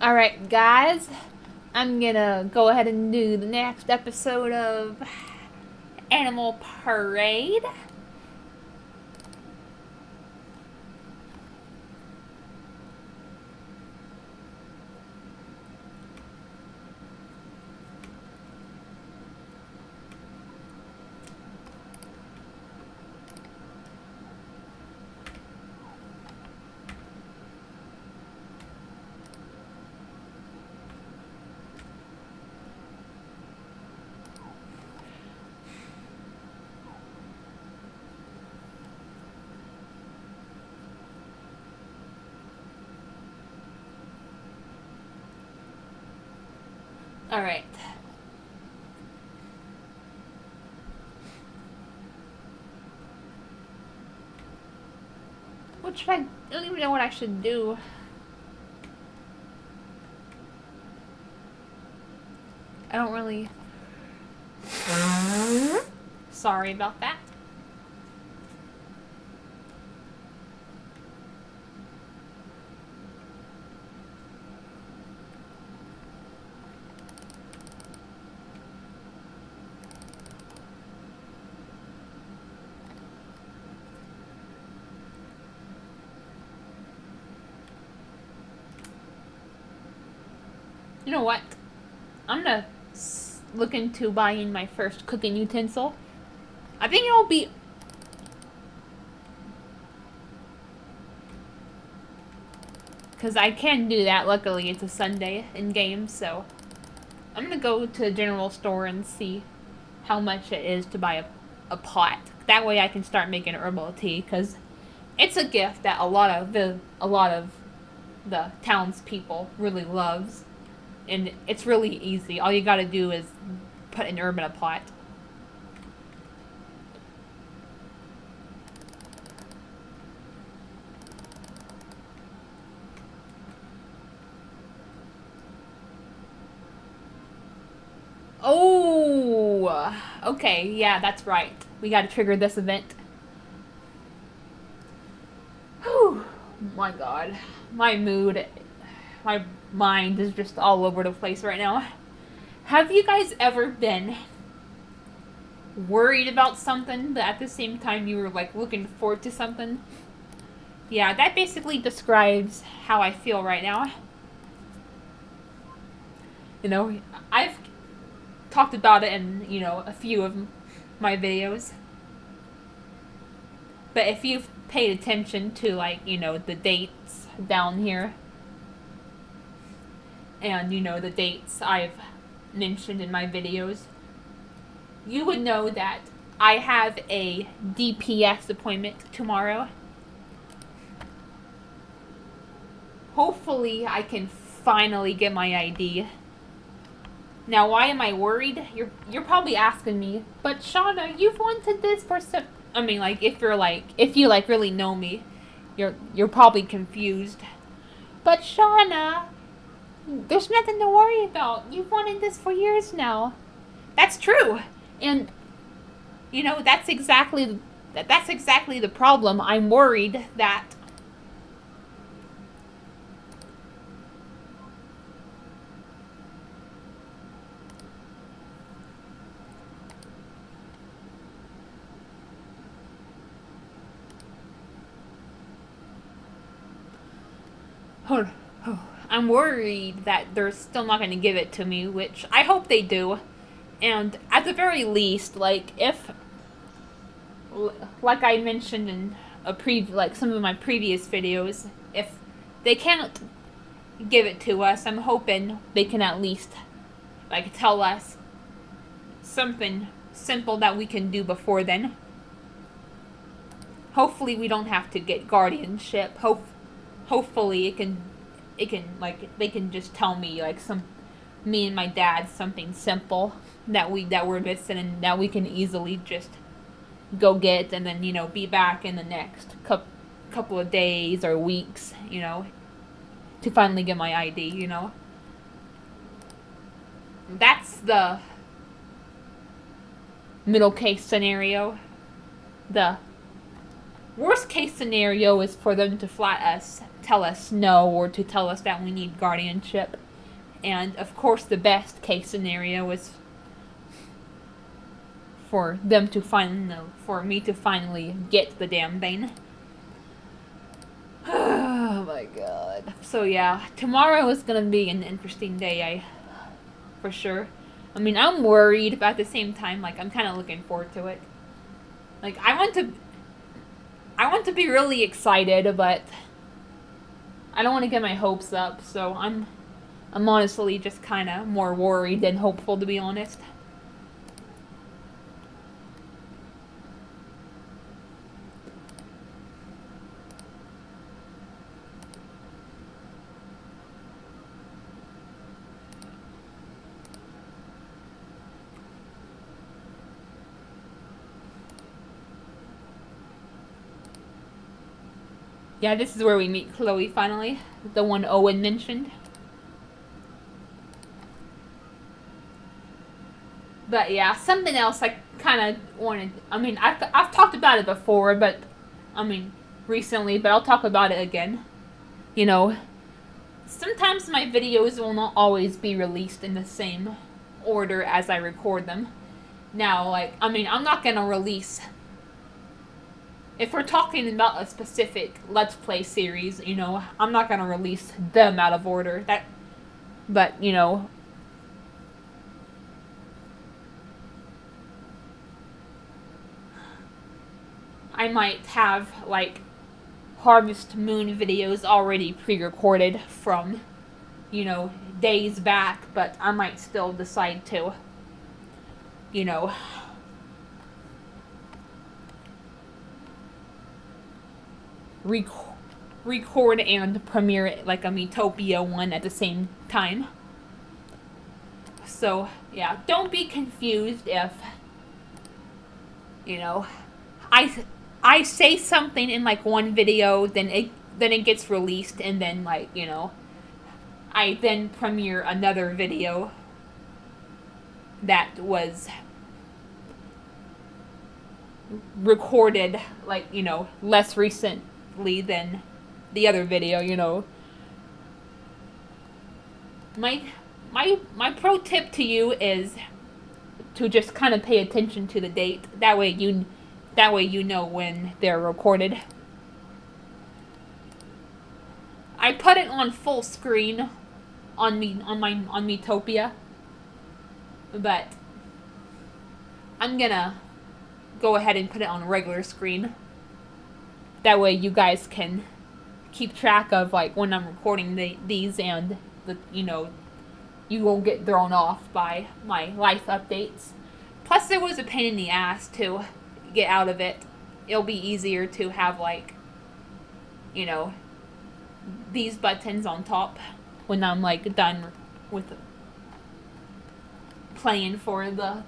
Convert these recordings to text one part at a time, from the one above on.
Alright, guys, I'm gonna go ahead and do the next episode of Animal Parade. Alright. I don't even know what I should do. I don't really... Sorry about that. You know what? I'm gonna look into buying my first cooking utensil. I think it'll be... Because I can do that. Luckily, it's a Sunday in game, so... I'm gonna go to the general store and see how much it is to buy a pot. That way I can start making herbal tea, because it's a gift that a lot of the townspeople really loves. And it's really easy. All you gotta do is put an herb in a pot. Oh! Okay, yeah, that's right. We gotta trigger this event. Whew. My god. My mood, my mind is just all over the place right now. Have you guys ever been worried about something, but at the same time you were like looking forward to something? Yeah, that basically describes how I feel right now. You know, I've talked about it in, a few of my videos. But if you've paid attention to, like, the dates down here, and, the dates I've mentioned in my videos, you would know that I have a DPS appointment tomorrow. Hopefully I can finally get my ID. Now, why am I worried? You're probably asking me, but Shauna, you've wanted this for some... I mean, like, if you really know me, you're probably confused. But Shauna, there's nothing to worry about. You've wanted this for years now. That's true. And that's exactly the problem. I'm worried that I'm worried that they're still not going to give it to me, which I hope they do. And at the very least, like, if, like I mentioned in some of my previous videos, if they can't give it to us, I'm hoping they can at least, like, tell us something simple that we can do before then. Hopefully we don't have to get guardianship. Hopefully it can like, they can just tell me, like, me and my dad, something simple that we're missing, and that we can easily just go get, and then be back in the next couple of days or weeks, to finally get my ID. That's the middle case scenario. The Worst case scenario is for them to tell us no, or to tell us that we need guardianship. And of course, the best case scenario is for them to for me to finally get the damn thing. Oh my god. So yeah, tomorrow is gonna be an interesting day, for sure. I mean, I'm worried, but at the same time, like, I'm kind of looking forward to it. Like, I want to be really excited, but I don't want to get my hopes up. So I'm honestly just kind of more worried than hopeful, to be honest. Yeah, this is where we meet Chloe finally, the one Owen mentioned. But yeah, something else I kind of wanted. I mean, I've talked about it before, but I mean, recently, but I'll talk about it again. You know, sometimes my videos will not always be released in the same order as I record them. Now, like, I mean, I'm not gonna release. If we're talking about a specific Let's Play series, you know, I'm not gonna release them out of order. But you know, I might have like Harvest Moon videos already pre-recorded from, you know, days back, but I might still decide to, you know, record and premiere it like a Miitopia one at the same time. So, yeah, don't be confused if, you know, I say something in like one video, then it gets released, and then, like, you know, I then premiere another video that was recorded, like, you know, less recently than the other video, you know. My pro tip to you is to just kind of pay attention to the date. That way you know when they're recorded. I put it on full screen on Miitopia, but I'm gonna go ahead and put it on regular screen. That way you guys can keep track of like when I'm recording these, and you know, you won't get thrown off by my life updates. Plus, it was a pain in the ass to get out of it. It'll be easier to have, like, you know, these buttons on top when I'm like done with playing for the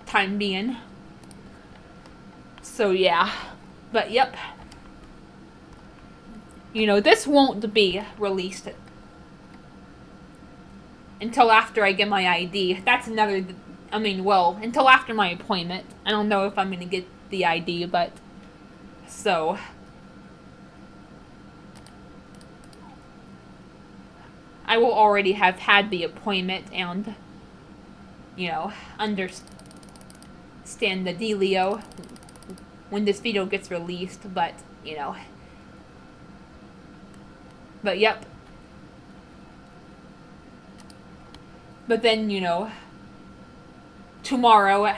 time being. So yeah, but yep. You know, this won't be released until after I get my ID. That's another, I mean, well, until after my appointment. I don't know if I'm going to get the ID, but, so, I will already have had the appointment and, you know, understand the dealio when this video gets released, but, you know, but yep. But then, you know, tomorrow,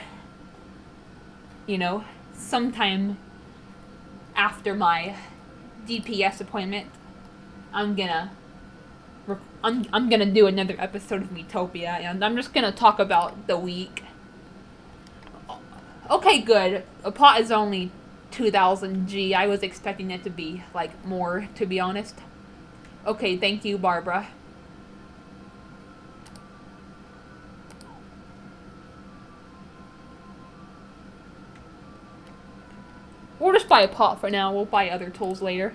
you know, sometime after my DPS appointment, I'm gonna do another episode of Miitopia, and I'm just gonna talk about the week. Okay, good. A pot is only 2,000 G. I was expecting it to be, like, more, to be honest. Okay, thank you, Barbara. We'll just buy a pot for now. We'll buy other tools later.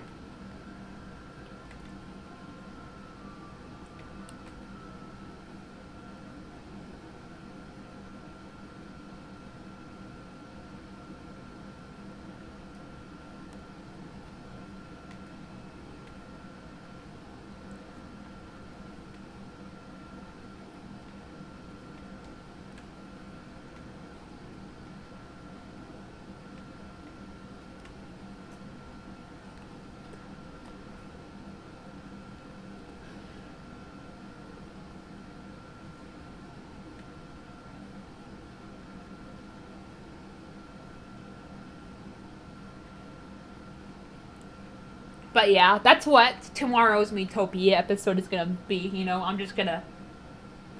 But yeah, that's what tomorrow's Metopia episode is gonna be. You know, I'm just gonna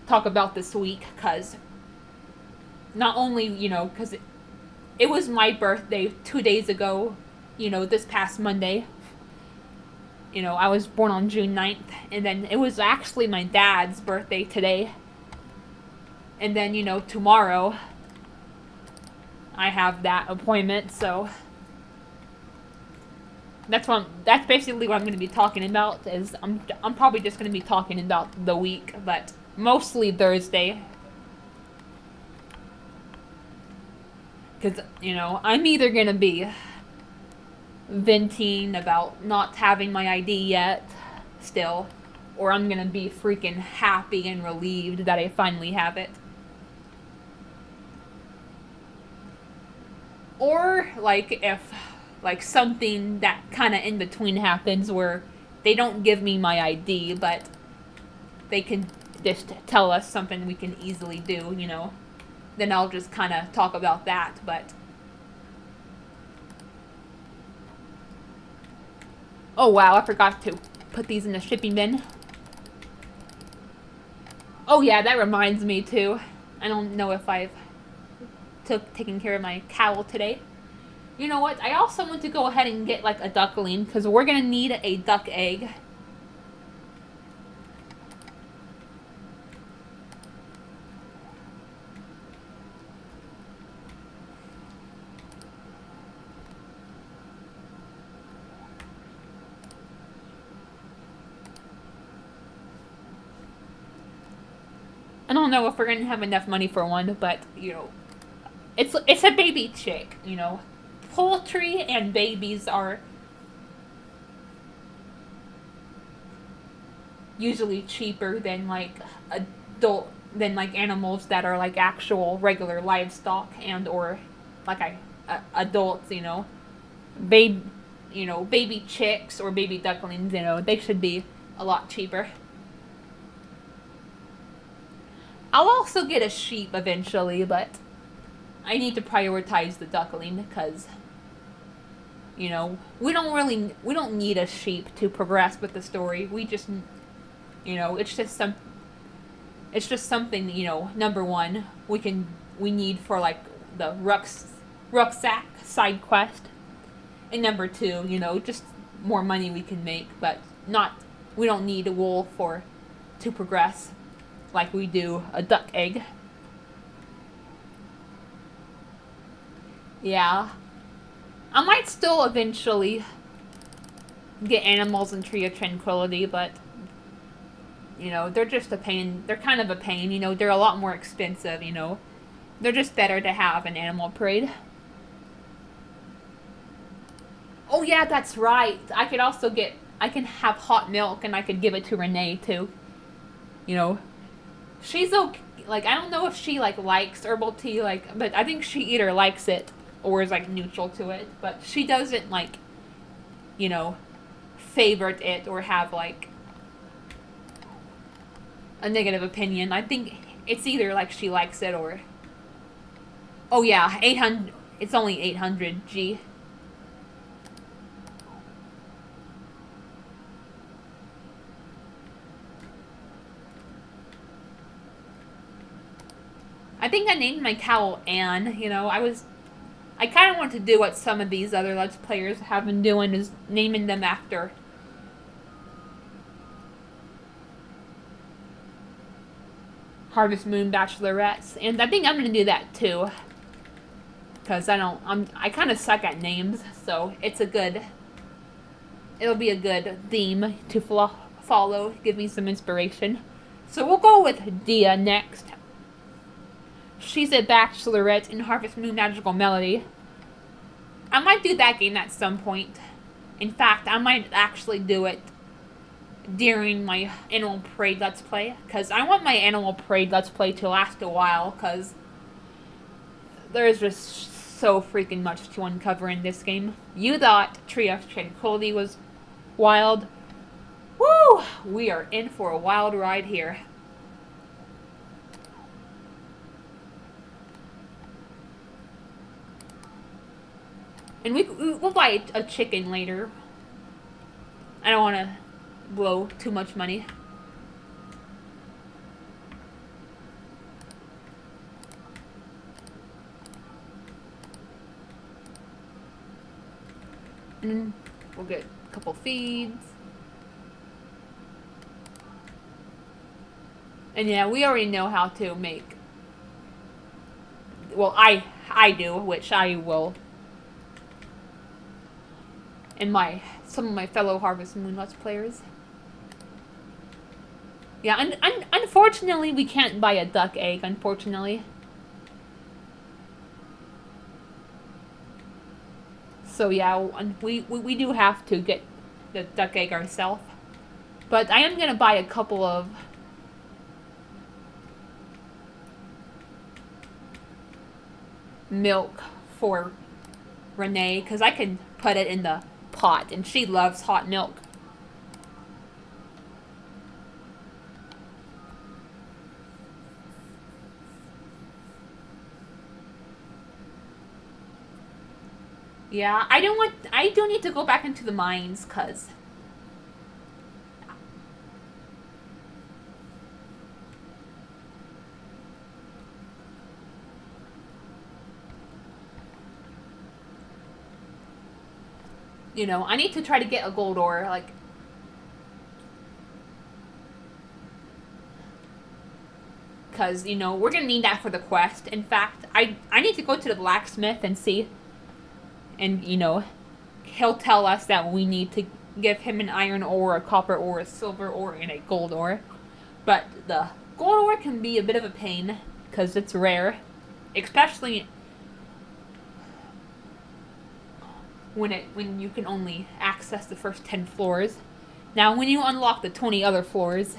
talk about this week because not only, you know, because it was my birthday 2 days ago, you know, this past Monday. You know, I was born on June 9th, and then it was actually my dad's birthday today. And then, you know, tomorrow I have that appointment, so that's basically what I'm going to be talking about. Is I'm probably just going to be talking about the week, but mostly Thursday. Cuz you know, I'm either going to be venting about not having my ID yet still, or I'm going to be freaking happy and relieved that I finally have it. Or like if like something that kind of in between happens where they don't give me my ID, but they can just tell us something we can easily do, you know, then I'll just kind of talk about that. But oh wow, I forgot to put these in the shipping bin. Oh yeah, that reminds me too. I don't know if I've taken care of my cow today. You know what? I also want to go ahead and get like a duckling because we're gonna need a duck egg. I don't know if we're gonna have enough money for one, but you know, it's a baby chick. You know, poultry and babies are usually cheaper than like adult than like animals that are like actual regular livestock and or like adults. You know, babe, you know, baby chicks or baby ducklings. You know, they should be a lot cheaper. I'll also get a sheep eventually, but I need to prioritize the duckling because, you know, we don't need a sheep to progress with the story. We just, you know, it's just something, you know, number one we need for like the rucksack side quest, and number two, you know, just more money we can make, but not we don't need a wool for to progress like we do a duck egg. Yeah. I might still eventually get animals in Tree of Tranquility, but you know, they're just a pain. They're kind of a pain, you know, they're a lot more expensive, you know. They're just better to have in Animal Parade. Oh yeah, that's right. I can have hot milk and I could give it to Renee too. You know, she's okay. Like I don't know if she like likes herbal tea, like, but I think she either likes it or is like neutral to it. But she doesn't like, you know, favorite it or have like a negative opinion. I think it's either like she likes it or. Oh yeah, 800. It's only 800 G. I think I named my cow Anne. You know, I kind of want to do what some of these other Let's Players have been doing, is naming them after Harvest Moon bachelorettes, and I think I'm gonna do that too. Because I kind of suck at names, so it'll be a good theme to follow, give me some inspiration. So we'll go with Dia next. She's a bachelorette in Harvest Moon Magical Melody. I might do that game at some point. In fact, I might actually do it during my Animal Parade Let's Play, because I want my Animal Parade Let's Play to last a while, because there's just so freaking much to uncover in this game. You thought Tree of Tranquility was wild. Woo! We are in for a wild ride here. And we'll buy a chicken later. I don't want to blow too much money. And we'll get a couple feeds. And yeah, we already know how to make. Well, I do, which I will. And some of my fellow Harvest Moon Let's Players. Yeah, unfortunately, we can't buy a duck egg, unfortunately. So yeah, we do have to get the duck egg ourselves. But I am going to buy a couple of milk for Renee, because I can put it in the pot, and she loves hot milk. Yeah, I don't need to go back into the mines, cause you know, I need to try to get a gold ore, like, because, you know, we're going to need that for the quest. In fact, I need to go to the blacksmith and see, and, you know, he'll tell us that we need to give him an iron ore, a copper ore, a silver ore, and a gold ore. But the gold ore can be a bit of a pain, because it's rare, especially when you can only access the first 10 floors. Now, when you unlock the 20 other floors,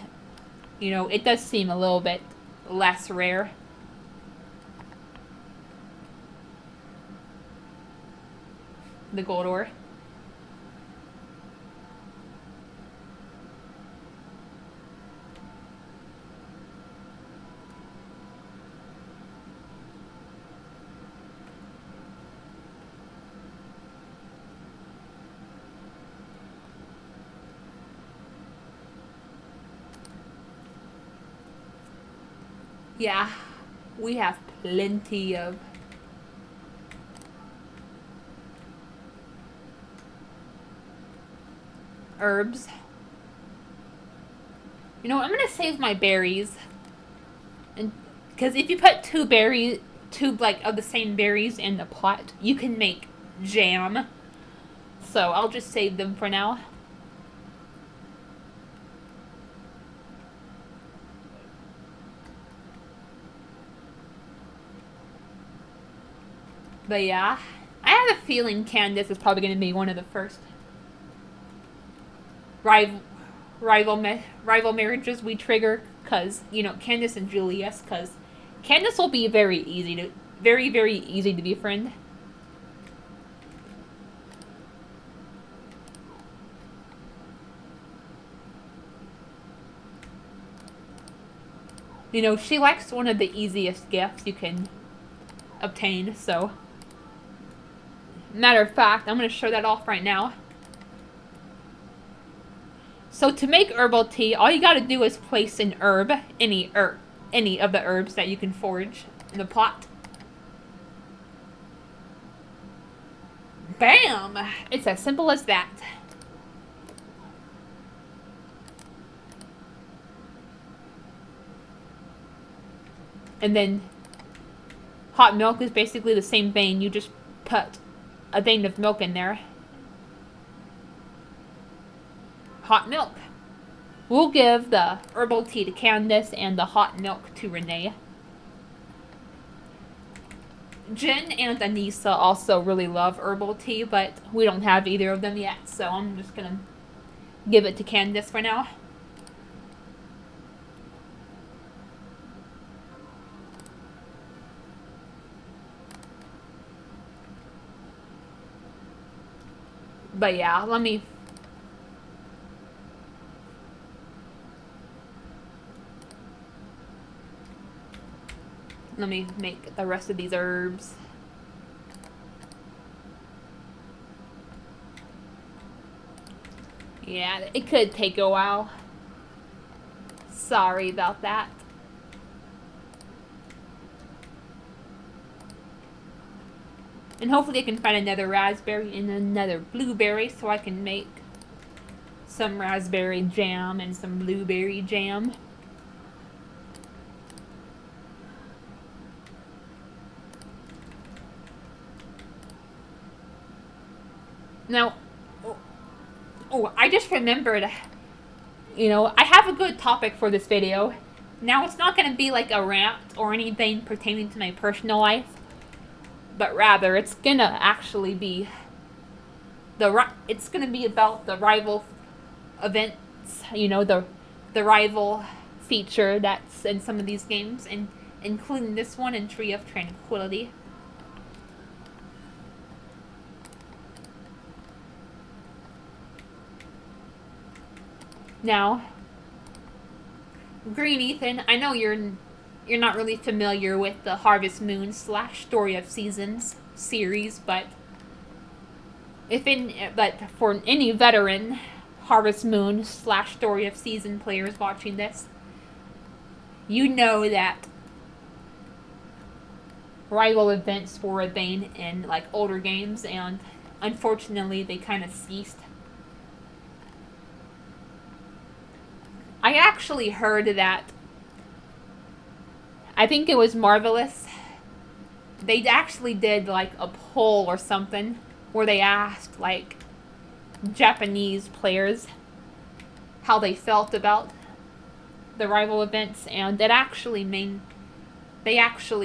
you know, it does seem a little bit less rare. The gold ore. Yeah, we have plenty of herbs. You know, I'm gonna save my berries, and because if you put two like of the same berries in the pot, you can make jam. So I'll just save them for now. But yeah, I have a feeling Candace is probably going to be one of the first rival marriages we trigger, because, you know, Candace and Julius, because Candace will be very easy to befriend. You know, she likes one of the easiest gifts you can obtain, so matter of fact, I'm going to show that off right now. So to make herbal tea, all you gotta do is place an herb, any of the herbs that you can forage in the pot. Bam! It's as simple as that. And then hot milk is basically the same thing. You just put a thing of milk in there. Hot milk. We'll give the herbal tea to Candace and the hot milk to Renee. Jen and Anissa also really love herbal tea, but we don't have either of them yet, so I'm just gonna give it to Candace for now. But yeah, let me make the rest of these herbs. Yeah, it could take a while. Sorry about that. And hopefully I can find another raspberry and another blueberry so I can make some raspberry jam and some blueberry jam. Now, I just remembered, I have a good topic for this video. Now, it's not going to be like a rant or anything pertaining to my personal life, but rather it's going to actually be it's going to be about the rival events, the rival feature that's in some of these games, and including this one in Tree of Tranquility. Now, Green Ethan, I know you're not really familiar with the Harvest Moon / Story of Seasons series, but for any veteran Harvest Moon / Story of Season players watching this, you know that rival events were a thing in like older games, and unfortunately they kind of ceased. I actually heard that, I think it was Marvelous, they actually did like a poll or something where they asked like Japanese players how they felt about the rival events, and they actually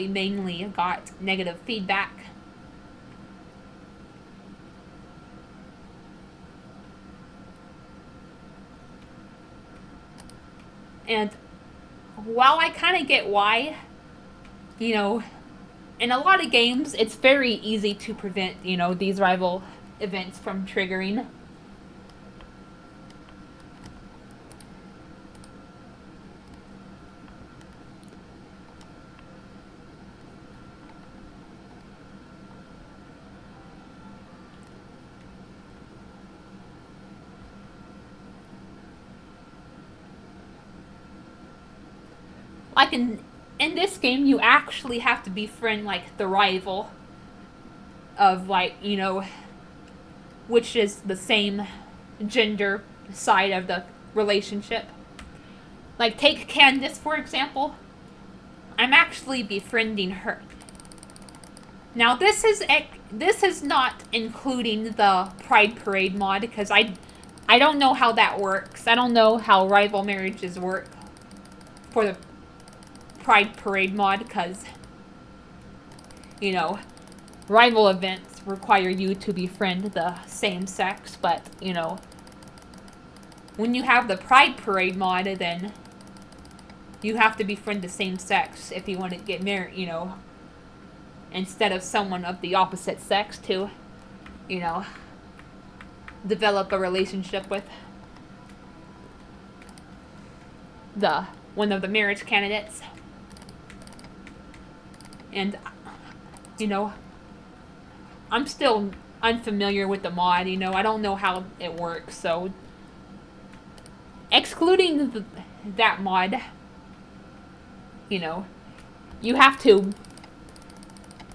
mainly got negative feedback. And while I kind of get why, in a lot of games, it's very easy to prevent, these rival events from triggering. Like in this game, you actually have to befriend like the rival of like, which is the same gender side of the relationship. Like take Candace for example. I'm actually befriending her. Now this is not including the Pride Parade mod, because I don't know how that works. I don't know how rival marriages work for the Pride Parade mod, because rival events require you to befriend the same sex, but when you have the Pride Parade mod, then you have to befriend the same sex if you want to get married, instead of someone of the opposite sex to develop a relationship with one of the marriage candidates. And I'm still unfamiliar with the mod, I don't know how it works, so excluding that mod, you have to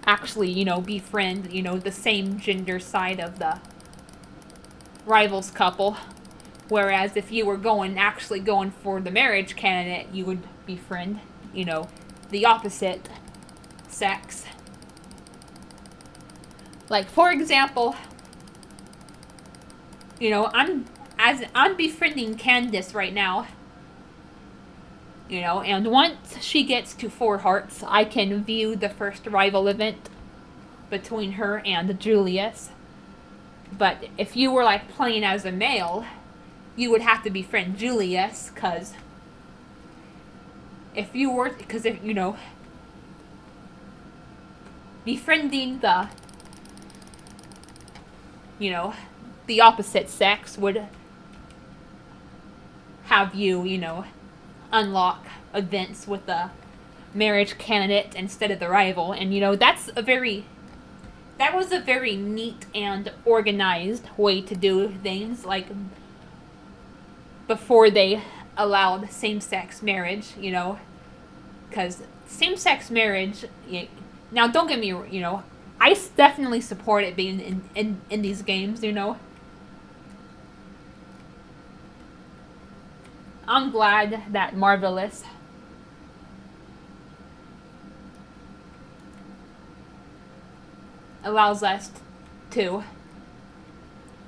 actually, befriend, the same gender side of the rivals couple, whereas if you were actually going for the marriage candidate, you would befriend, the opposite sex. Like for example, I'm befriending Candace right now, and once she gets to 4 hearts, I can view the first rival event between her and Julius. But if you were like playing as a male, you would have to befriend Julius, because if befriending the opposite sex would have you, unlock events with the marriage candidate instead of the rival. And, that was a very neat and organized way to do things. Like, before they allowed same-sex marriage, you know, because same-sex marriage, now don't get me, you know, I definitely support it being in these games, you know. I'm glad that Marvelous allows us to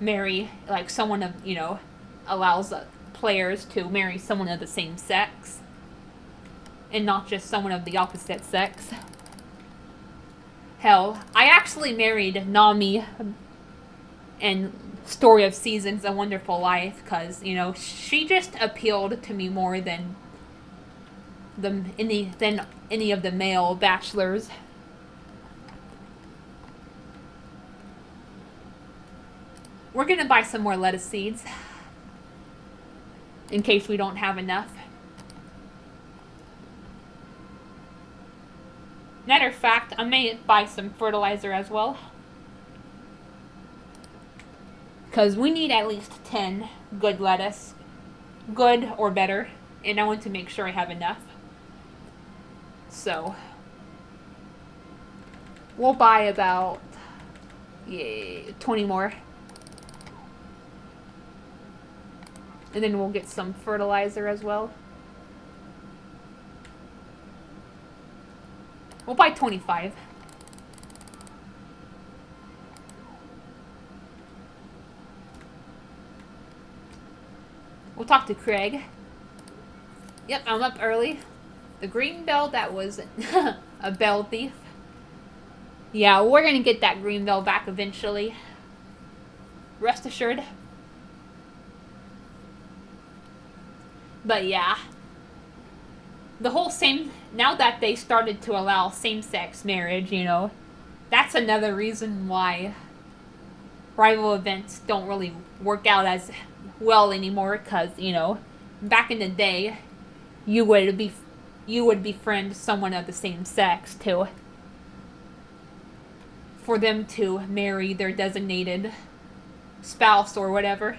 marry, like, someone of, you know, allows players to marry someone of the same sex and not just someone of the opposite sex. Hell, I actually married Nami in Story of Seasons, A Wonderful Life, because, you know, she just appealed to me more than any of the male bachelors. We're gonna buy some more lettuce seeds in case we don't have enough. Matter of fact, I may buy some fertilizer as well, because we need at least 10 good lettuce, good or better, and I want to make sure I have enough. So we'll buy about 20 more. And then we'll get some fertilizer as well. We'll buy 25. We'll talk to Craig. Yep, I'm up early. The green bell, that was a bell thief. Yeah, we're gonna get that green bell back eventually. Rest assured. But yeah, the whole now that they started to allow same-sex marriage, you know, that's another reason why rival events don't really work out as well anymore, because, you know, back in the day, you would befriend someone of the same sex for them to marry their designated spouse or whatever.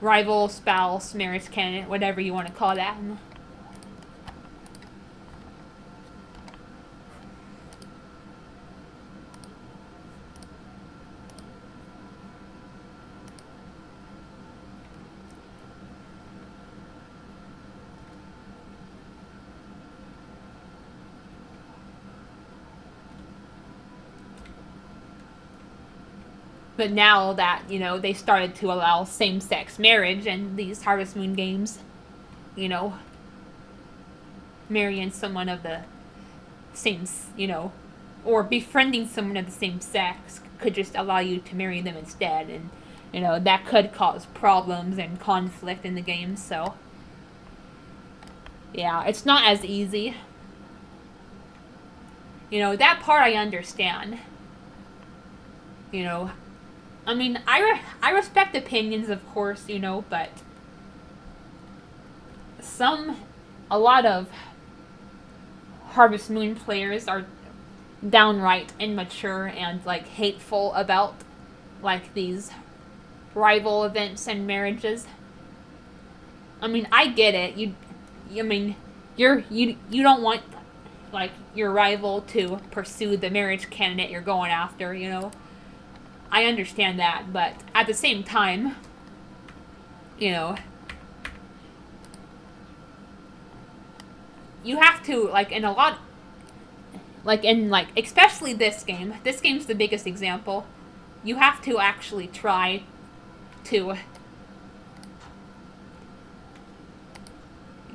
Rival, spouse, marriage candidate, whatever you want to call that. But now that, you know, they started to allow same-sex marriage in these Harvest Moon games, you know, marrying someone of the same, you know, or befriending someone of the same sex could just allow you to marry them instead, and, you know, that could cause problems and conflict in the game, so yeah, it's not as easy. You know, that part I understand. You know, I mean, I respect opinions, of course, you know, but a lot of Harvest Moon players are downright immature and, like, hateful about, like, these rival events and marriages. I mean, I get it. You don't want, like, your rival to pursue the marriage candidate you're going after, you know. I understand that, but at the same time, you know, you have to, like, especially this game's the biggest example, you have to actually try to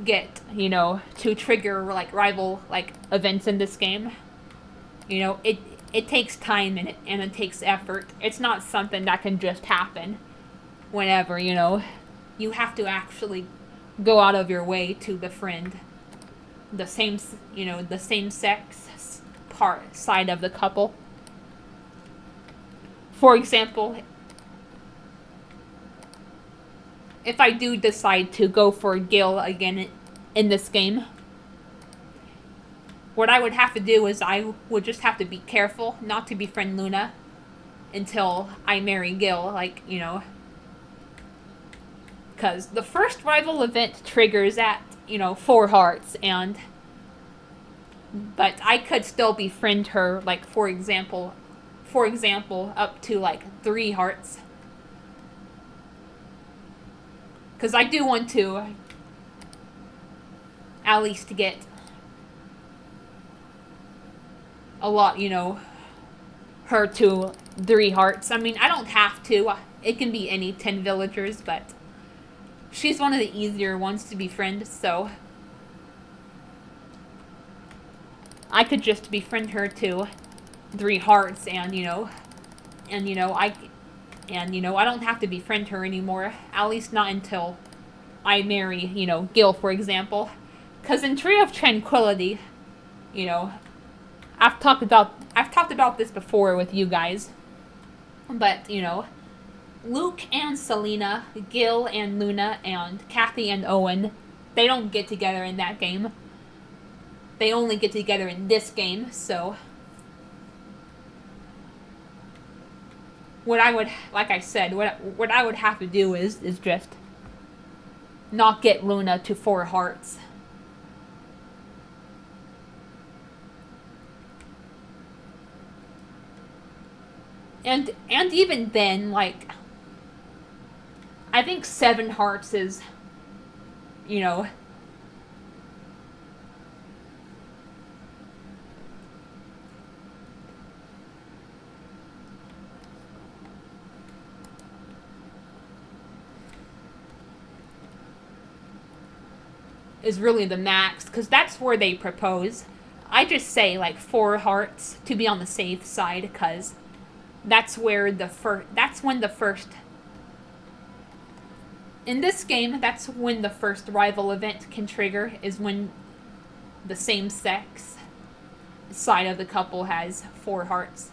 get, you know, to trigger, like, rival, like, events in this game. You know, it takes time and it takes effort. It's not something that can just happen whenever, you know. You have to actually go out of your way to befriend the same, you know, the same sex side of the couple. For example, if I do decide to go for Gil again in this game, what I would have to do is I would just have to be careful not to befriend Luna until I marry Gil, like, you know. Because the first rival event triggers at, you know, 4 hearts, and. But I could still befriend her, like, for example, up to, like, 3 hearts. Because I do want to at least get a lot, you know, her to 3 hearts. I mean, I don't have to. It can be any 10 villagers, but she's one of the easier ones to befriend, so I could just befriend her to 3 hearts, and you know, I don't have to befriend her anymore. At least not until I marry, you know, Gil, for example. Because in Tree of Tranquility, you know, I've talked about this before with you guys, but you know, Luke and Selena, Gil and Luna, and Kathy and Owen, they don't get together in that game. They only get together in this game, so what I would, like I said, what I would have to do is just not get Luna to 4 hearts. And even then, like, I think 7 hearts is, you know, is really the max, because that's where they propose. I just say, like, 4 hearts to be on the safe side, because that's when the first in this game, that's when the first rival event can trigger, is when the same sex side of the couple has 4 hearts.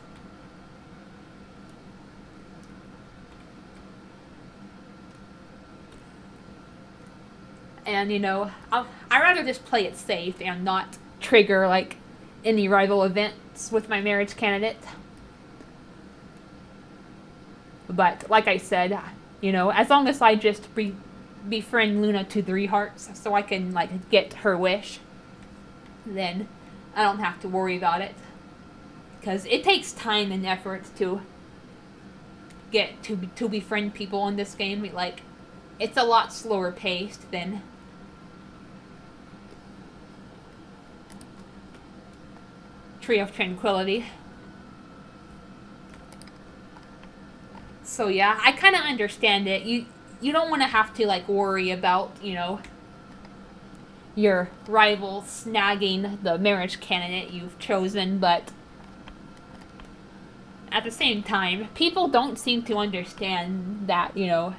And, you know, I'd rather just play it safe and not trigger, like, any rival events with my marriage candidate. But, like I said, you know, as long as I just befriend Luna to 3 hearts so I can, like, get her wish, then I don't have to worry about it. Because it takes time and effort to get to befriend people in this game. Like, it's a lot slower paced than Tree of Tranquility. So yeah, I kind of understand it. You don't want to have to, like, worry about, you know, your rival snagging the marriage candidate you've chosen, but at the same time, people don't seem to understand that, you know,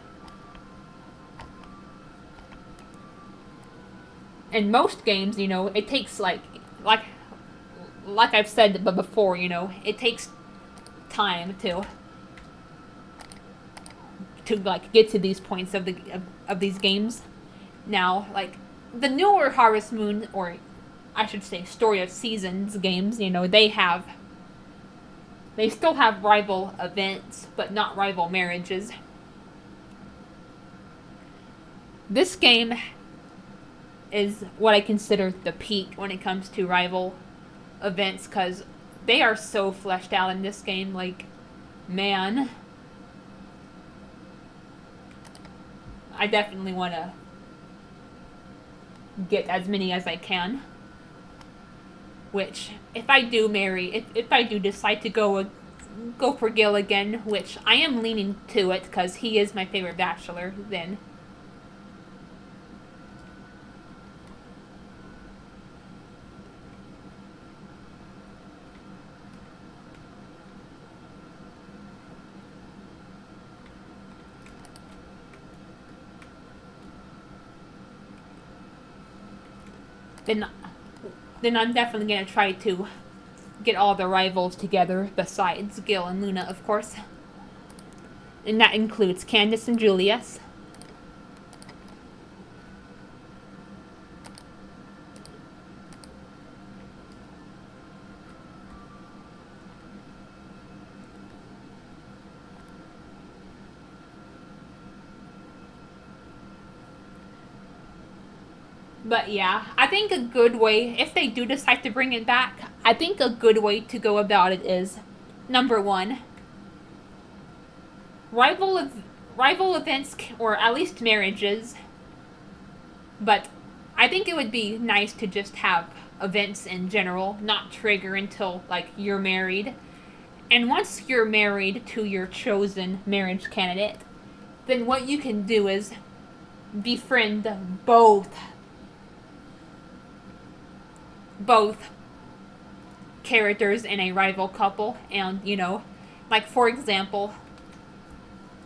in most games, you know, it takes, like I've said before, you know, it takes time to like get to these points of these games. Now, like, the newer Harvest Moon, or I should say Story of Seasons games, you know, they still have rival events, but not rival marriages. This game is what I consider the peak when it comes to rival events, because they are so fleshed out in this game. Like, man, I definitely want to get as many as I can. Which, if I do decide to go for Gil again, which I am leaning to it because he is my favorite bachelor, then I'm definitely going to try to get all the rivals together, besides Gil and Luna, of course. And that includes Candace and Julius. But yeah, I think a good way, if they do decide to bring it back, I think a good way to go about it is, number one, rival rival events, or at least marriages. But I think it would be nice to just have events in general not trigger until like you're married. And once you're married to your chosen marriage candidate, then what you can do is befriend both characters in a rival couple. And like for example,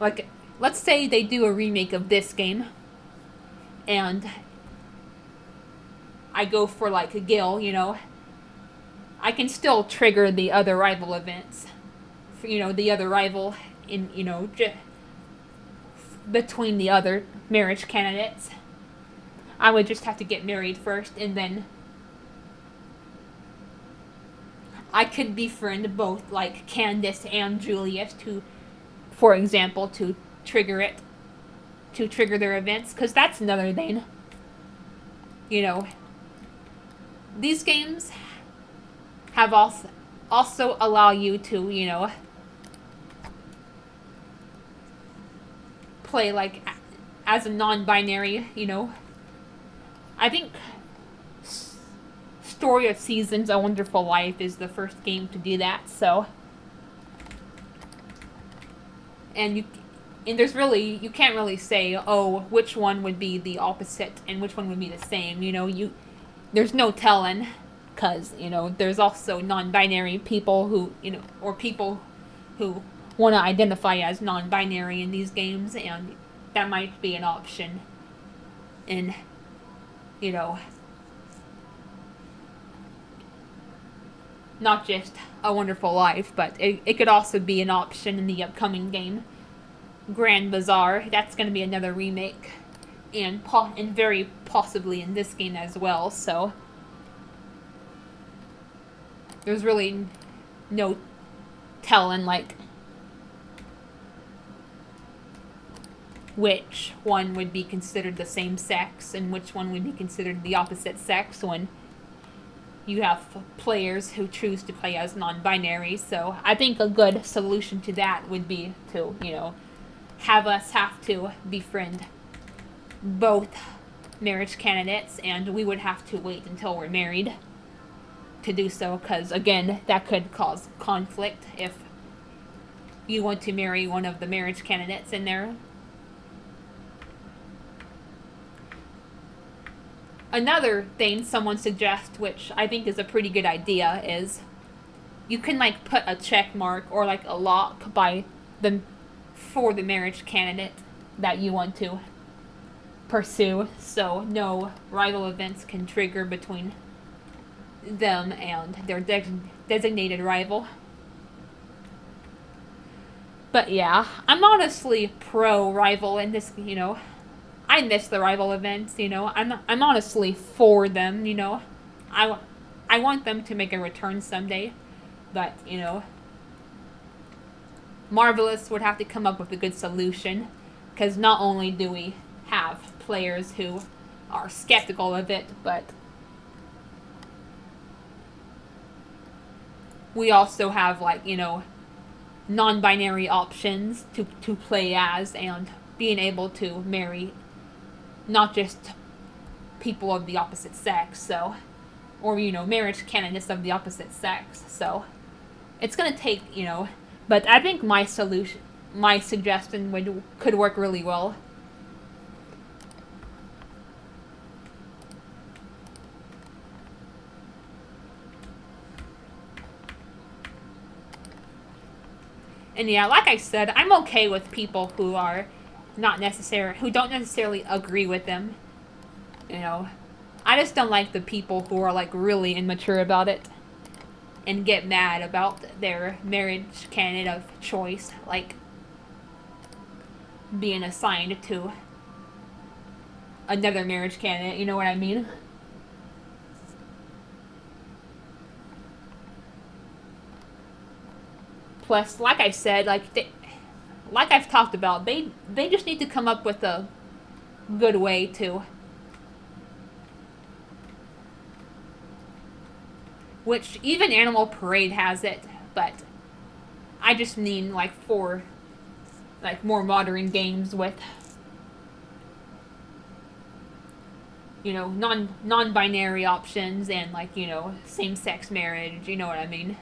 like let's say they do a remake of this game and I go for like Gil, I can still trigger the other rival events. The other rival in, between the other marriage candidates. I would just have to get married first, and then I could befriend both, like Candace and Julius, for example, to trigger their events, because that's another thing. These games have also allow you to, play like as a non-binary, I think Story of Seasons: A Wonderful Life is the first game to do that, so and you can't really say, oh, which one would be the opposite and which one would be the same, there's no telling, because, there's also non-binary people who, or people who want to identify as non-binary in these games, and that might be an option in, not just A Wonderful Life, but it could also be an option in the upcoming game, Grand Bazaar. That's going to be another remake, and very possibly in this game as well, so there's really no telling, like, which one would be considered the same sex and which one would be considered the opposite sex when you have players who choose to play as non-binary. So I think a good solution to that would be to, have us have to befriend both marriage candidates, and we would have to wait until we're married to do so, because again, that could cause conflict if you want to marry one of the marriage candidates in there. Another thing someone suggests, which I think is a pretty good idea, is you can like put a check mark or like a lock for the marriage candidate that you want to pursue, so no rival events can trigger between them and their designated rival. But yeah, I'm honestly pro rival in this, I miss the rival events, I'm honestly for them, I want them to make a return someday, but, Marvelous would have to come up with a good solution, because not only do we have players who are skeptical of it, but we also have, like, non-binary options to play as, and being able to marry not just people of the opposite sex, so, or, marriage candidates of the opposite sex, so it's gonna take, but I think my suggestion could work really well. And yeah, like I said, I'm okay with people who are who don't necessarily agree with them. I just don't like the people who are like really immature about it and get mad about their marriage candidate of choice, like being assigned to another marriage candidate, you know what I mean? Plus, like I said, like I've talked about, they just need to come up with a good way to which even Animal Parade has it, but I just mean like for like more modern games with non-binary options and like same-sex marriage. You know what I mean?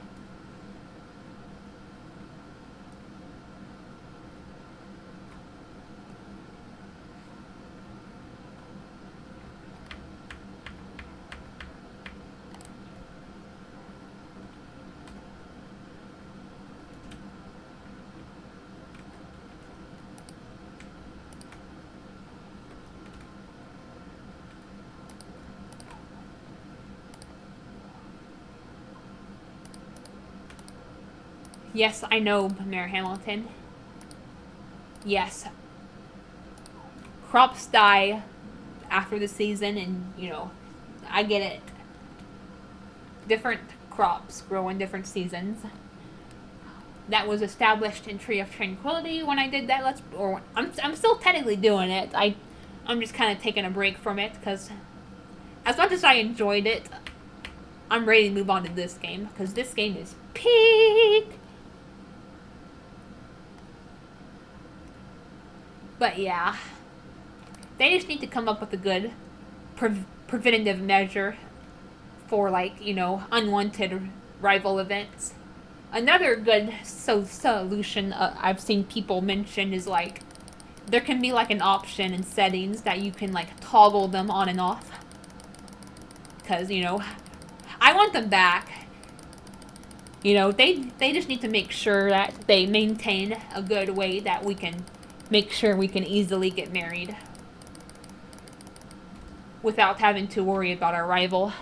Yes, I know, Mayor Hamilton. Yes, crops die after the season, and I get it. Different crops grow in different seasons. That was established in Tree of Tranquility when I did that. I'm still technically doing it. I'm just kind of taking a break from it because as much as I enjoyed it, I'm ready to move on to this game because this game is peak. But yeah, they just need to come up with a good preventative measure for unwanted rival events. Another good solution I've seen people mention is like there can be like an option in settings that you can like toggle them on and off. Because I want them back. They just need to make sure that they maintain a good way that we can make sure we can easily get married without having to worry about our rival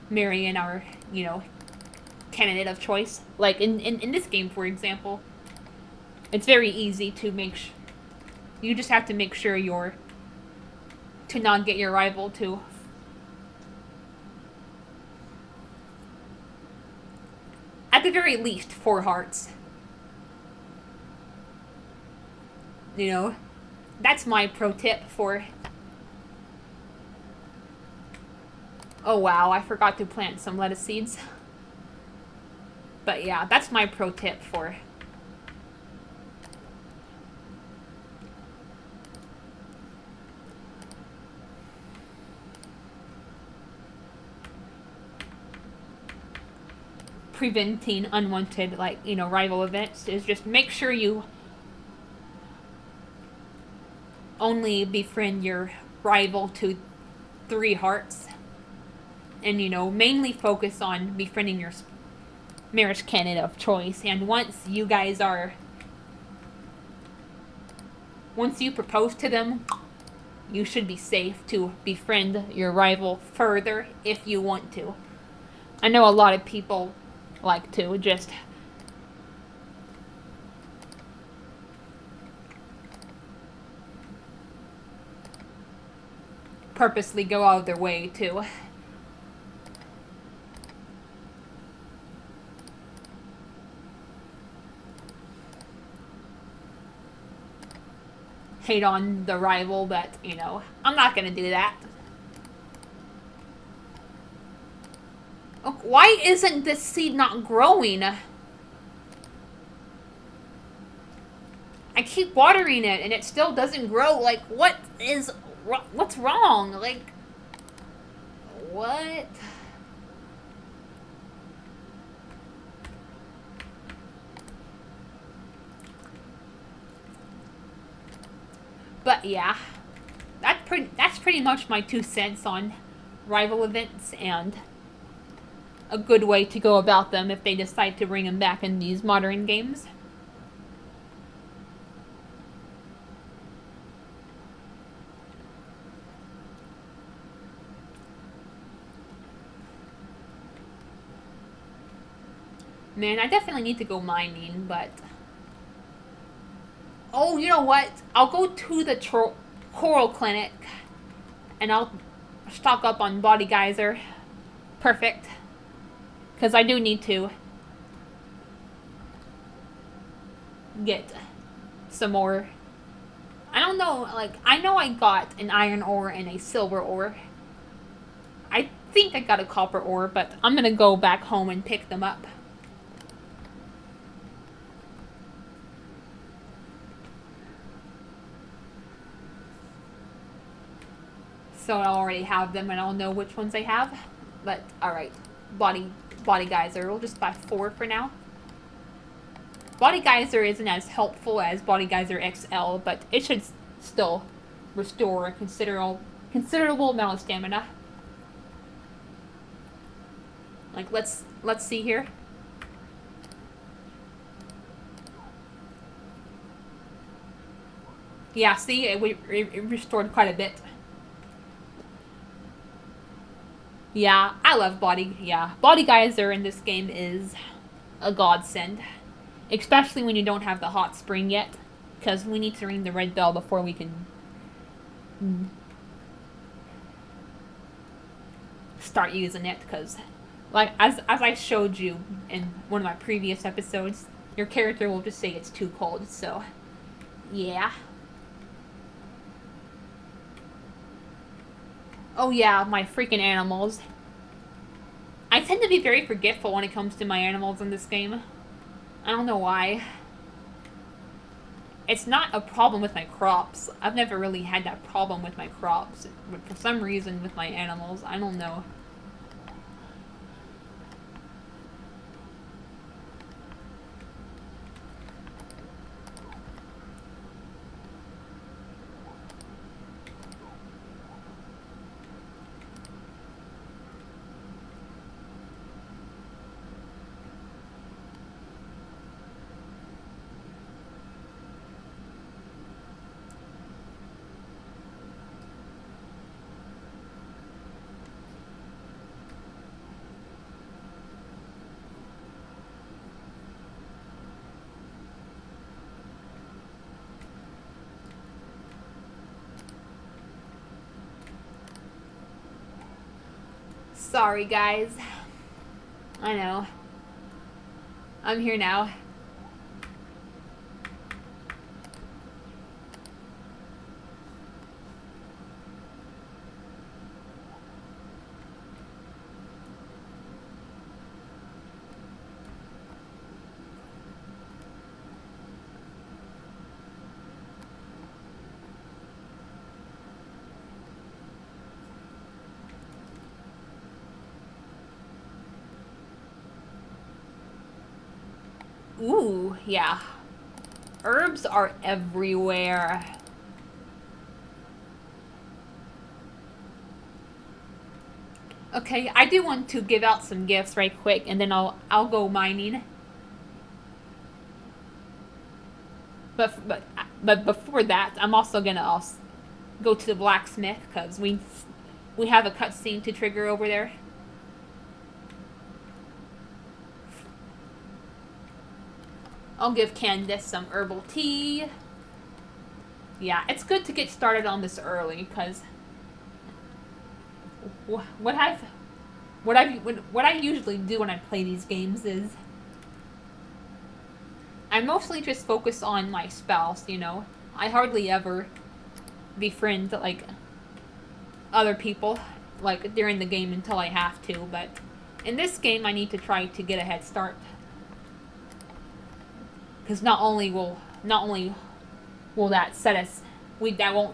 marrying our, candidate of choice. Like in this game, for example, it's very easy to you just have to make sure to not get your rival to at the very least 4 hearts. That's my pro tip for. Oh wow, I forgot to plant some lettuce seeds. But yeah, that's my pro tip for preventing unwanted rival events is just make sure you only befriend your rival to 3 hearts and mainly focus on befriending your marriage candidate of choice. And once you propose to them, you should be safe to befriend your rival further if you want to. I know a lot of people like to just purposely go out of their way to hate on the rival, but I'm not gonna do that. Why isn't this seed not growing? I keep watering it and it still doesn't grow. Like, what's wrong? Like, what? But yeah, that's pretty much my 2 cents on rival events and a good way to go about them if they decide to bring them back in these modern games. Man, I definitely need to go mining, but oh, you know what? I'll go to the Coral Clinic and I'll stock up on Body Geyser. Perfect. Because I do need to get some more. I don't know, like, I know I got an iron ore and a silver ore. think I got a copper ore, but I'm gonna go back home and pick them up. So I already have them and I'll know which ones I have. But, alright. Body Geyser. We'll just buy 4 for now. Body Geyser isn't as helpful as Body Geyser XL, but it should still restore a considerable amount of stamina. Like, let's see here. Yeah, see, it restored quite a bit. Yeah, I love Body Geyser in this game is a godsend. Especially when you don't have the hot spring yet. Because we need to ring the red bell before we can start using it. Because, like, as I showed you in one of my previous episodes, your character will just say it's too cold. So, yeah. Oh yeah, my freaking animals. I tend to be very forgetful when it comes to my animals in this game. I don't know why. It's not a problem with my crops. I've never really had that problem with my crops. But for some reason with my animals, I don't know. Sorry, guys. I know. I'm here now. Ooh, yeah. Herbs are everywhere. Okay, I do want to give out some gifts right quick, and then I'll go mining. But before that, I'm also gonna go to the blacksmith because we have a cutscene to trigger over there. I'll give Candace some herbal tea. Yeah, it's good to get started on this early because what I usually do when I play these games is I mostly just focus on my spouse. You know, I hardly ever befriend like other people like during the game until I have to. But in this game, I need to try to get a head start. Because not only will that set us we don't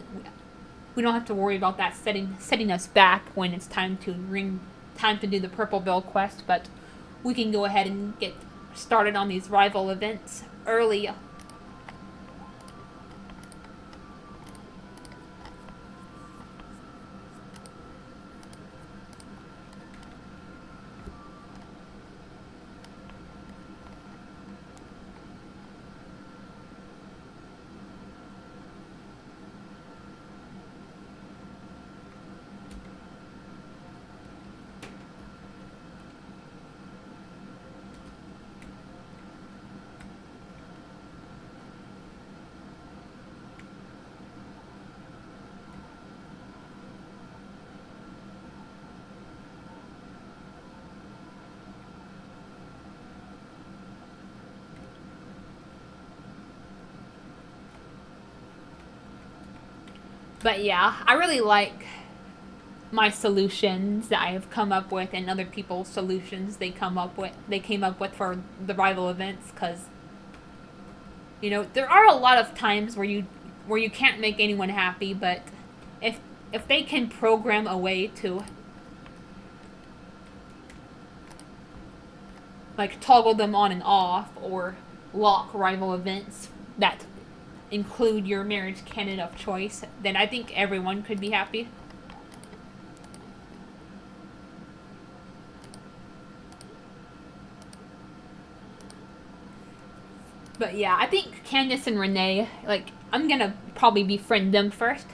have to worry about that setting us back when it's time to do the Purple Bell quest, but we can go ahead and get started on these rival events early. But yeah, I really like my solutions that I have come up with and other people's solutions they came up with for the rival events, because there are a lot of times where you can't make anyone happy, but if they can program a way to like toggle them on and off, or lock rival events that include your marriage candidate of choice, then I think everyone could be happy. But yeah, I think Candace and Renee, like, I'm gonna probably befriend them first.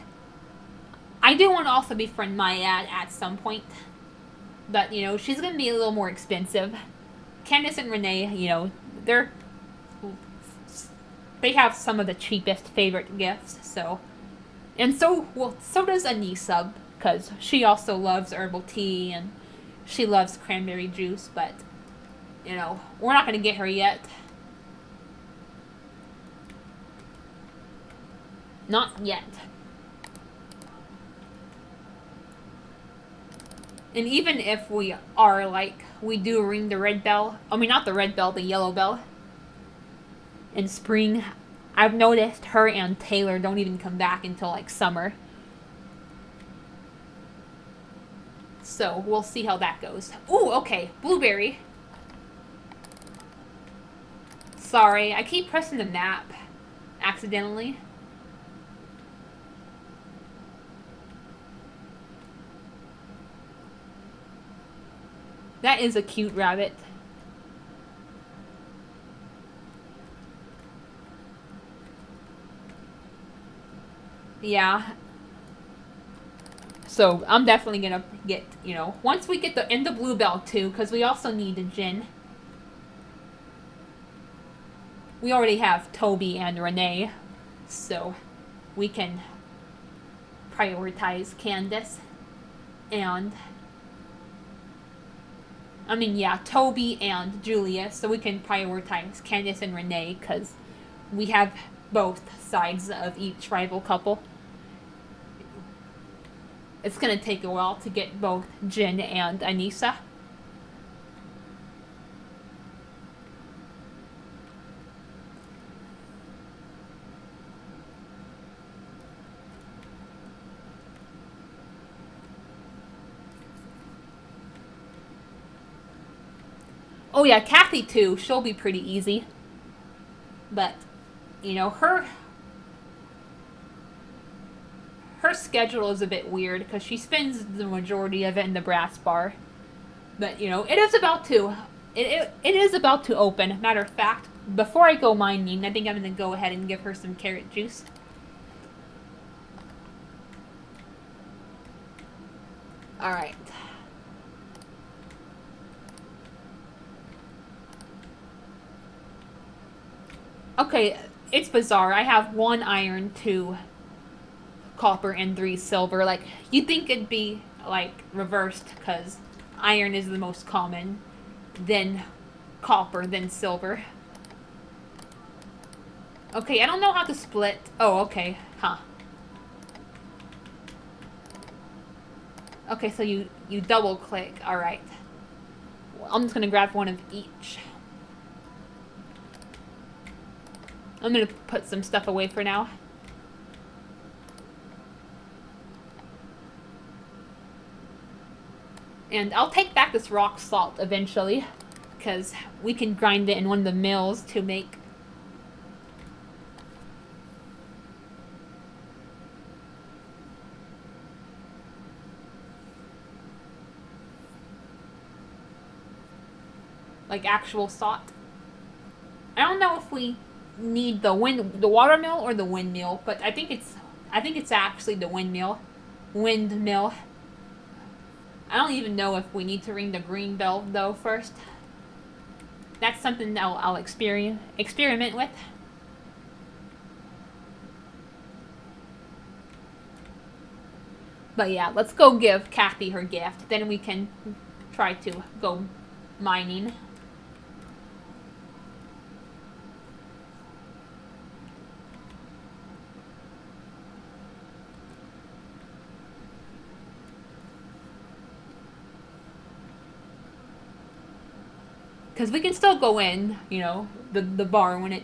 I do want to also befriend Maya at some point. But, she's gonna be a little more expensive. Candace and Renee, they have some of the cheapest favorite gifts, so. And so does Anissa, because she also loves herbal tea and she loves cranberry juice, but, we're not gonna get her yet. Not yet. And even if we are, like, we do ring the red bell, not the red bell, the yellow bell, in spring, I've noticed her and Taylor don't even come back until, like, summer. So, we'll see how that goes. Ooh, okay, blueberry. Sorry, I keep pressing the map accidentally. That is a cute rabbit. Yeah. So, I'm definitely gonna get, once we get the bluebell too, because we also need a gin. We already have Toby and Renee, so we can prioritize Candace and Toby and Julia, so we can prioritize Candace and Renee, because we have both sides of each rival couple. It's gonna take a while to get both Jen and Anissa. Oh yeah, Kathy too. She'll be pretty easy. But, her schedule is a bit weird because she spends the majority of it in the brass bar. But, it is about to it is about to open. Matter of fact, before I go mining, I think I'm going to go ahead and give her some carrot juice. Alright. Okay, it's bizarre. I have 1 iron, 2 copper, and 3 silver. Like, you'd think it'd be, like, reversed, because iron is the most common, then copper, then silver. Okay, I don't know how to split. Oh, okay. Huh. Okay, so you double click. Alright. Well, I'm just gonna grab one of each. I'm gonna put some stuff away for now. And I'll take back this rock salt eventually, because we can grind it in one of the mills to make like actual salt. I don't know if we need the water mill or the windmill, but I think it's actually the windmill. I don't even know if we need to ring the green bell though first. That's something that I'll experiment with. But yeah, let's go give Kathy her gift. Then we can try to go mining. Because we can still go in, you know, the bar when it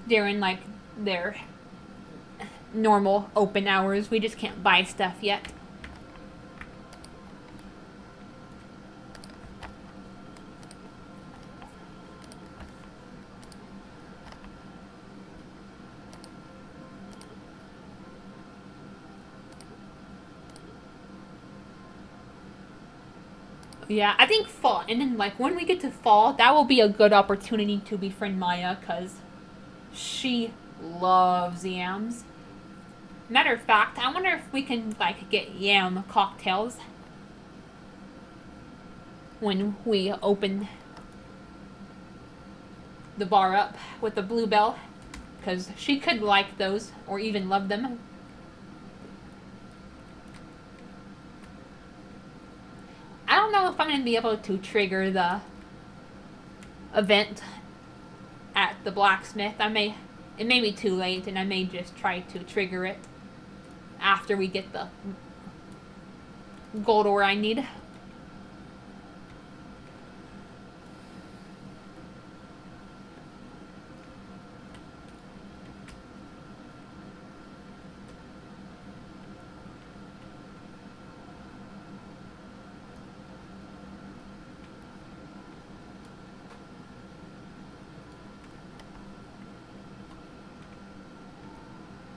during like their normal open hours. We just can't buy stuff yet. Yeah, I think fall, and then like when we get to fall, that will be a good opportunity to befriend Maya, cause she loves yams. Matter of fact, I wonder if we can like get yam cocktails when we open the bar up with the bluebell, cause she could like those or even love them. I don't know if I'm gonna be able to trigger the event at the blacksmith. It may be too late, and I may just try to trigger it after we get the gold ore I need.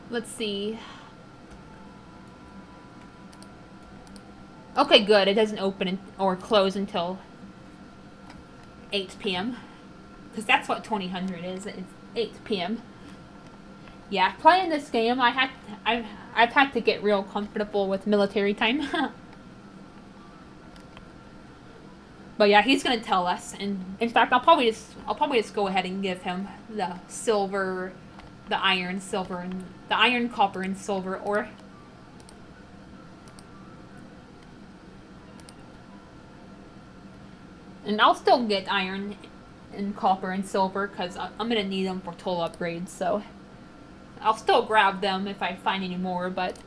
Let's see. Okay, good. It doesn't open or close until 8 p.m. Because that's what 2000 is. It's 8 p.m. Yeah, playing this game, I've had to get real comfortable with military time. But yeah, he's gonna tell us, and in fact, I'll probably just go ahead and give him the silver, the iron, silver, and the iron, copper, and silver ore. And I'll still get iron and copper and silver because I'm gonna need them for tool upgrades. So I'll still grab them if I find any more, but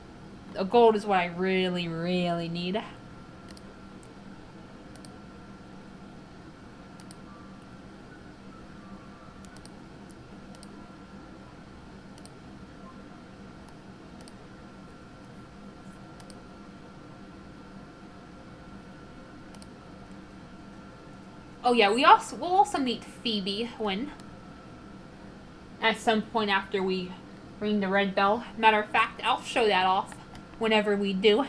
the gold is what I really, really need. Oh yeah, we'll also meet Phoebe when at some point after we ring the red bell. Matter of fact, I'll show that off whenever we do.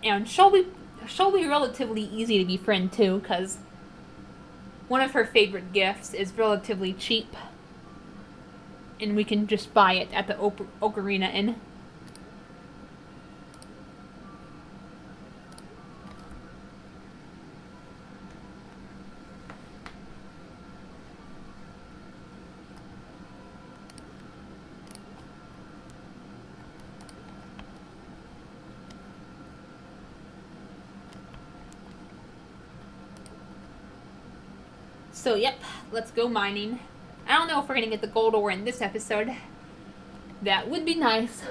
And she'll be relatively easy to befriend too, because one of her favorite gifts is relatively cheap, and we can just buy it at the Ocarina Inn. So yep, let's go mining. I don't know if we're gonna get the gold ore in this episode. That would be nice.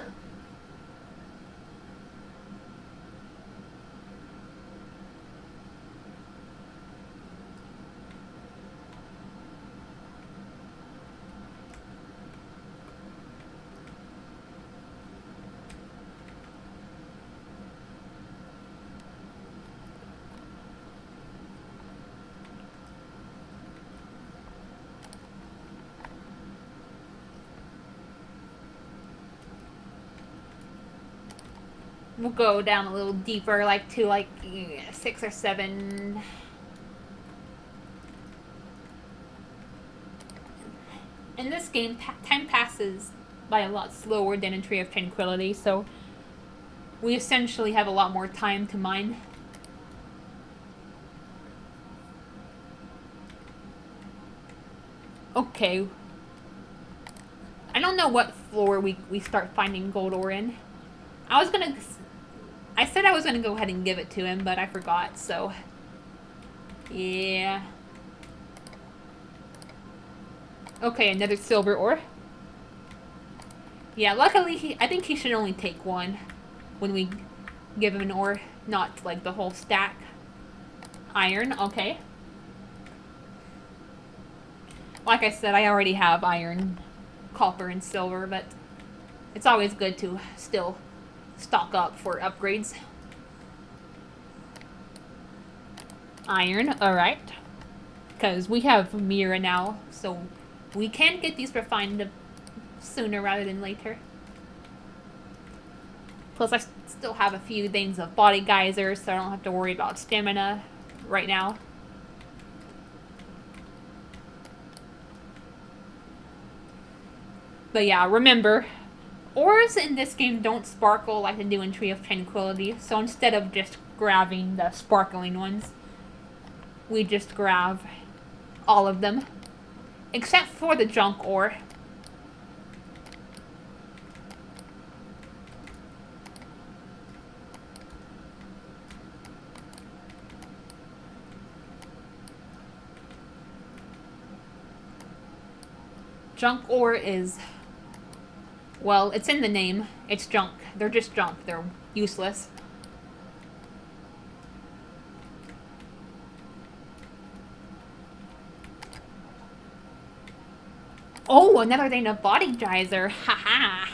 We'll go down a little deeper, like to 6 or 7. In this game, time passes by a lot slower than in Tree of Tranquility, so we essentially have a lot more time to mine. Okay. I don't know what floor we start finding gold ore in. I said I was gonna go ahead and give it to him, but I forgot, so yeah. Okay, another silver ore. Yeah, luckily I think he should only take one when we give him an ore, not like the whole stack. Iron, okay. Like I said, I already have iron, copper, and silver, but it's always good to still stock up for upgrades. Iron, alright. Because we have Mira now, so we can get these refined sooner rather than later. Plus, I still have a few things of body geysers, so I don't have to worry about stamina right now. But yeah, remember, ores in this game don't sparkle like they do in Tree of Tranquility, so instead of just grabbing the sparkling ones, we just grab all of them. Except for the junk ore. Junk ore is, well, it's in the name. It's junk. They're just junk. They're useless. Oh, another thing of body geyser. Haha.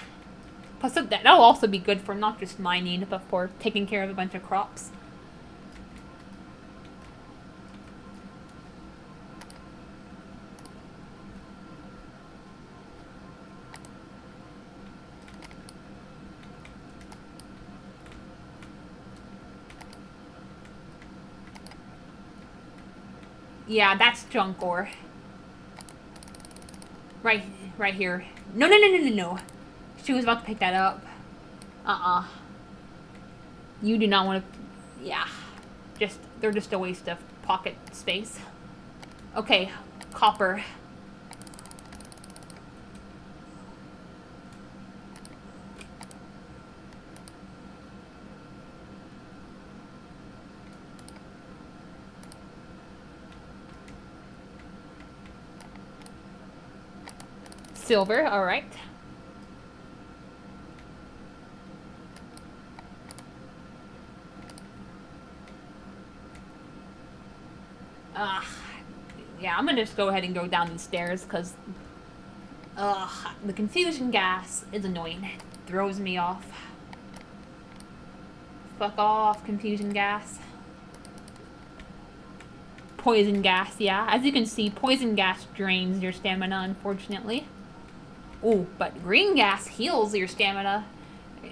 Plus, that'll also be good for not just mining, but for taking care of a bunch of crops. Yeah, that's junk ore. Right here. No. She was about to pick that up. You do not want to... Yeah. They're just a waste of pocket space. Okay, copper. Silver, alright. Yeah, I'm gonna just go ahead and go down these stairs, because... the confusion gas is annoying. It throws me off. Fuck off, confusion gas. Poison gas, yeah. As you can see, poison gas drains your stamina, unfortunately. Ooh, but green gas heals your stamina.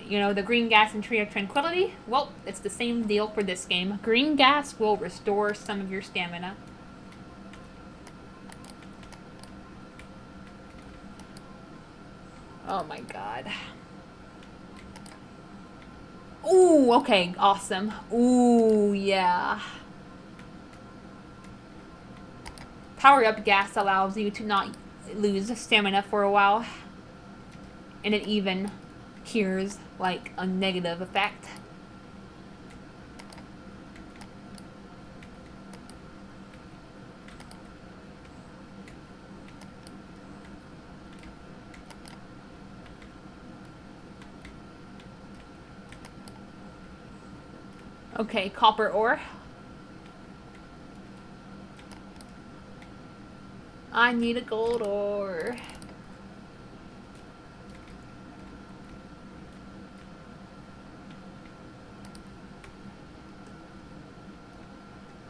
You know, the green gas in Tree of Tranquility? Well, it's the same deal for this game. Green gas will restore some of your stamina. Oh my god. Ooh, okay, awesome. Ooh, yeah. Power up gas allows you to not lose stamina for a while. And it even cures, like, a negative effect. Okay, copper ore. I need a gold ore.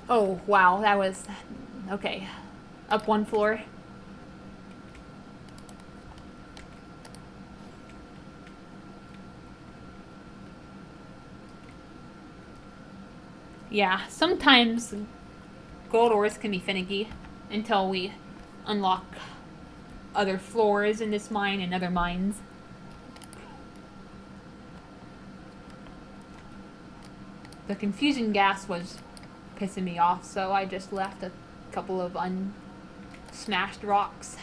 Oh, wow, that was... Okay. Up one floor. Yeah, sometimes gold ores can be finicky until we unlock other floors in this mine and other mines. The confusion gas was pissing me off, so I just left a couple of unsmashed rocks.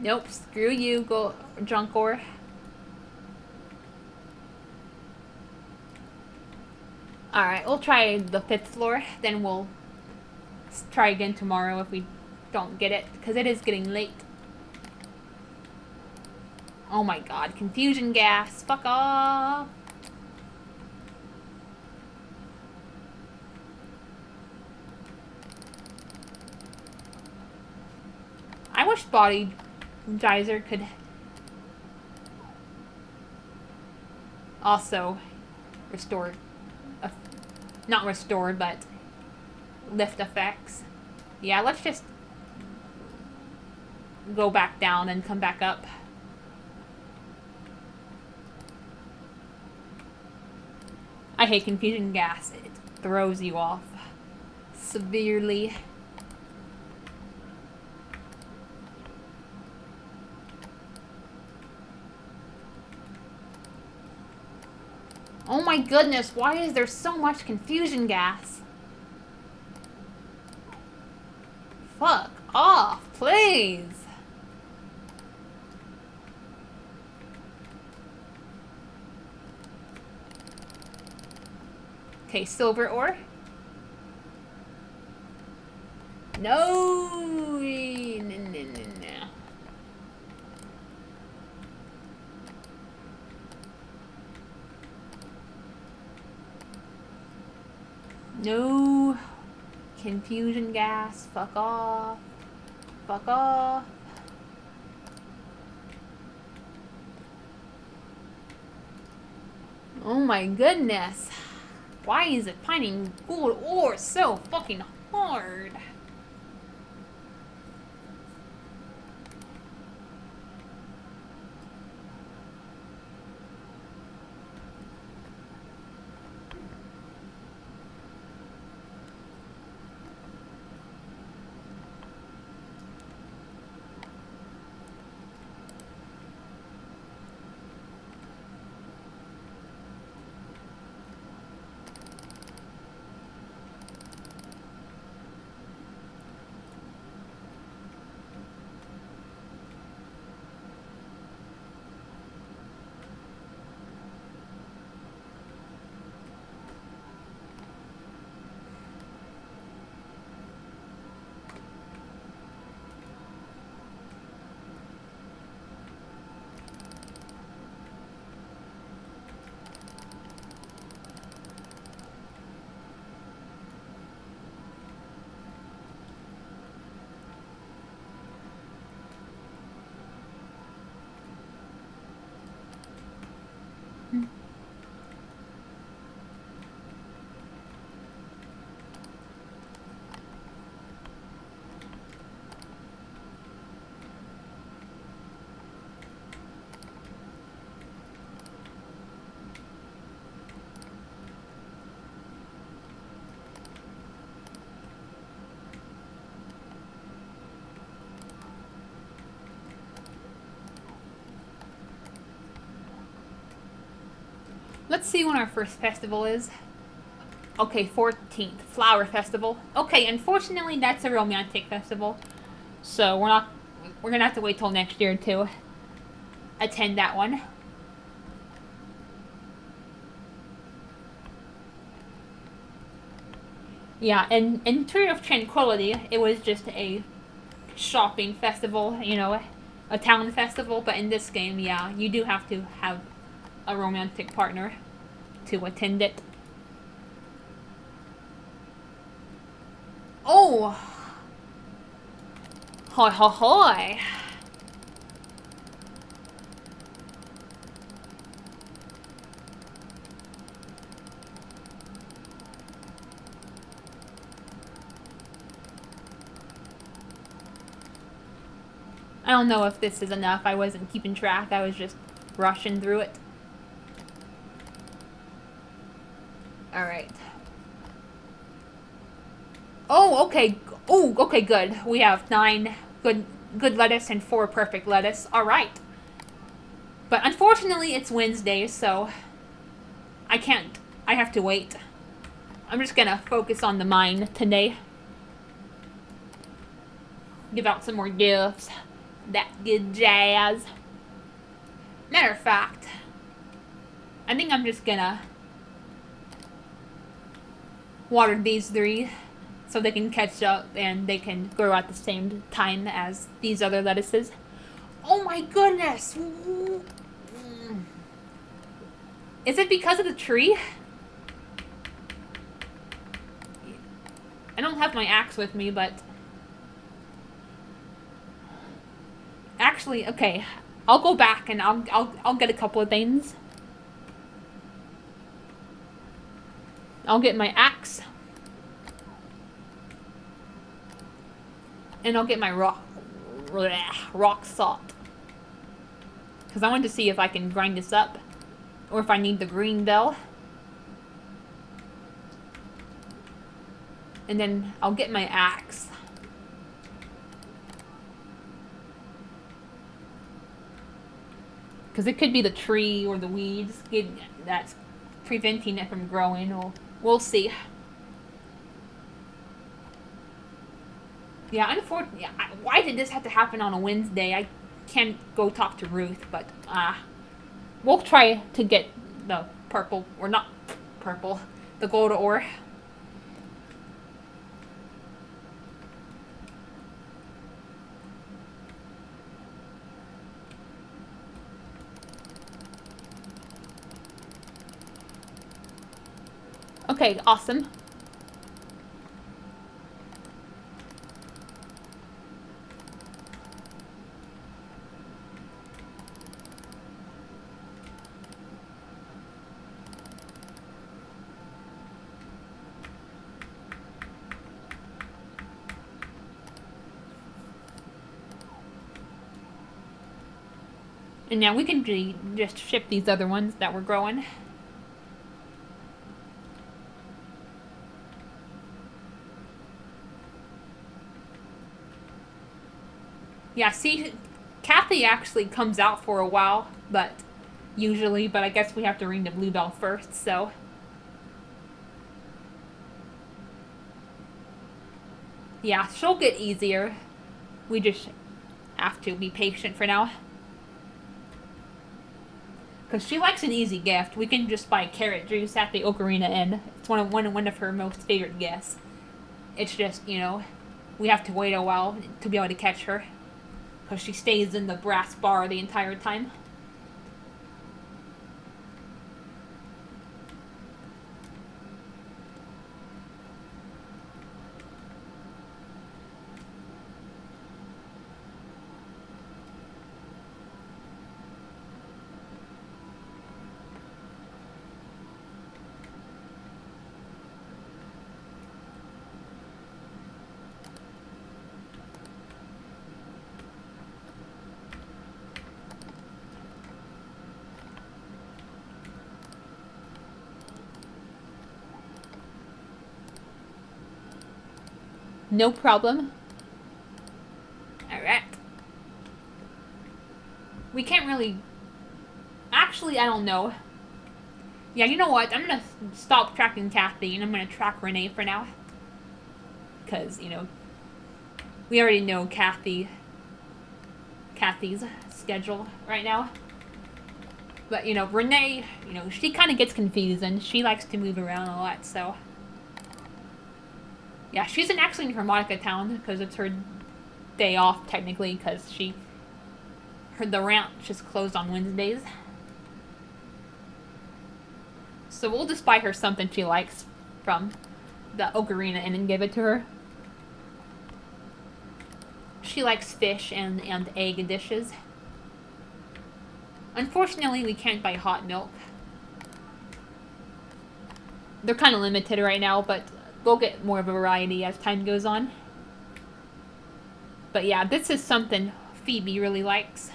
Nope, screw you, go Junkor. Alright, we'll try the 5th floor, then we'll try again tomorrow if we don't get it, because it is getting late. Oh my god, confusion gas, fuck off! I wish Body Geyser could also restore, not restore, but lift effects. Yeah, let's just go back down and come back up. I hate confusion gas. It throws you off severely. Oh my goodness, why is there so much confusion gas? Fuck off, please. Okay, silver ore. No. No. Confusion gas. Fuck off. Fuck off. Oh my goodness. Why is it finding gold ore so fucking hard? Let's see when our first festival is. Okay, 14th. Flower Festival. Okay, unfortunately that's a romantic festival. So we're gonna have to wait till next year to attend that one. Yeah, in Tree of Tranquility, it was just a shopping festival, you know, a town festival. But in this game, yeah, you do have to have a romantic partner to attend it. Oh! Hoi hoi hoi! I don't know if this is enough. I wasn't keeping track. I was just rushing through it. Alright. Oh, okay. Oh, okay, good. We have 9 good lettuce and 4 perfect lettuce. Alright. But unfortunately, it's Wednesday, so I can't. I have to wait. I'm just gonna focus on the mine today. Give out some more gifts. that good jazz. Matter of fact, I think I'm just gonna water these 3 so they can catch up and they can grow at the same time as these other lettuces. Oh my goodness! Is it because of the tree? I don't have my axe with me, but actually, okay, I'll go back and I'll get a couple of things. I'll get my axe. And I'll get my rock salt. Because I want to see if I can grind this up. Or if I need the green bell. And then I'll get my axe. Because it could be the tree or the weeds that's preventing it from growing. We'll see. Yeah, unfortunately, why did this have to happen on a Wednesday? I can't go talk to Ruth, but we'll try to get the purple, or not purple, the gold ore. Okay, awesome. And now we can just ship these other ones that we're growing. Yeah, see, Kathy actually comes out for a while, but I guess we have to ring the bluebell first, so. Yeah, she'll get easier. We just have to be patient for now. Because she likes an easy gift. We can just buy carrot juice at the Ocarina Inn. It's one of her most favorite gifts. It's just, we have to wait a while to be able to catch her. Because she stays in the brass bar the entire time. No problem. Alright. We can't really... Actually, I don't know. Yeah, you know what? I'm gonna stop tracking Kathy and I'm gonna track Renee for now. Because, we already know Kathy's schedule right now. But, Renee, she kind of gets confused and she likes to move around a lot, so... Yeah, she's actually in Harmonica Town because it's her day off, technically, because the ranch is closed on Wednesdays. So we'll just buy her something she likes from the Ocarina Inn and give it to her. She likes fish and egg dishes. Unfortunately, we can't buy hot milk. They're kind of limited right now, but we'll get more of a variety as time goes on. But yeah, this is something Phoebe really likes.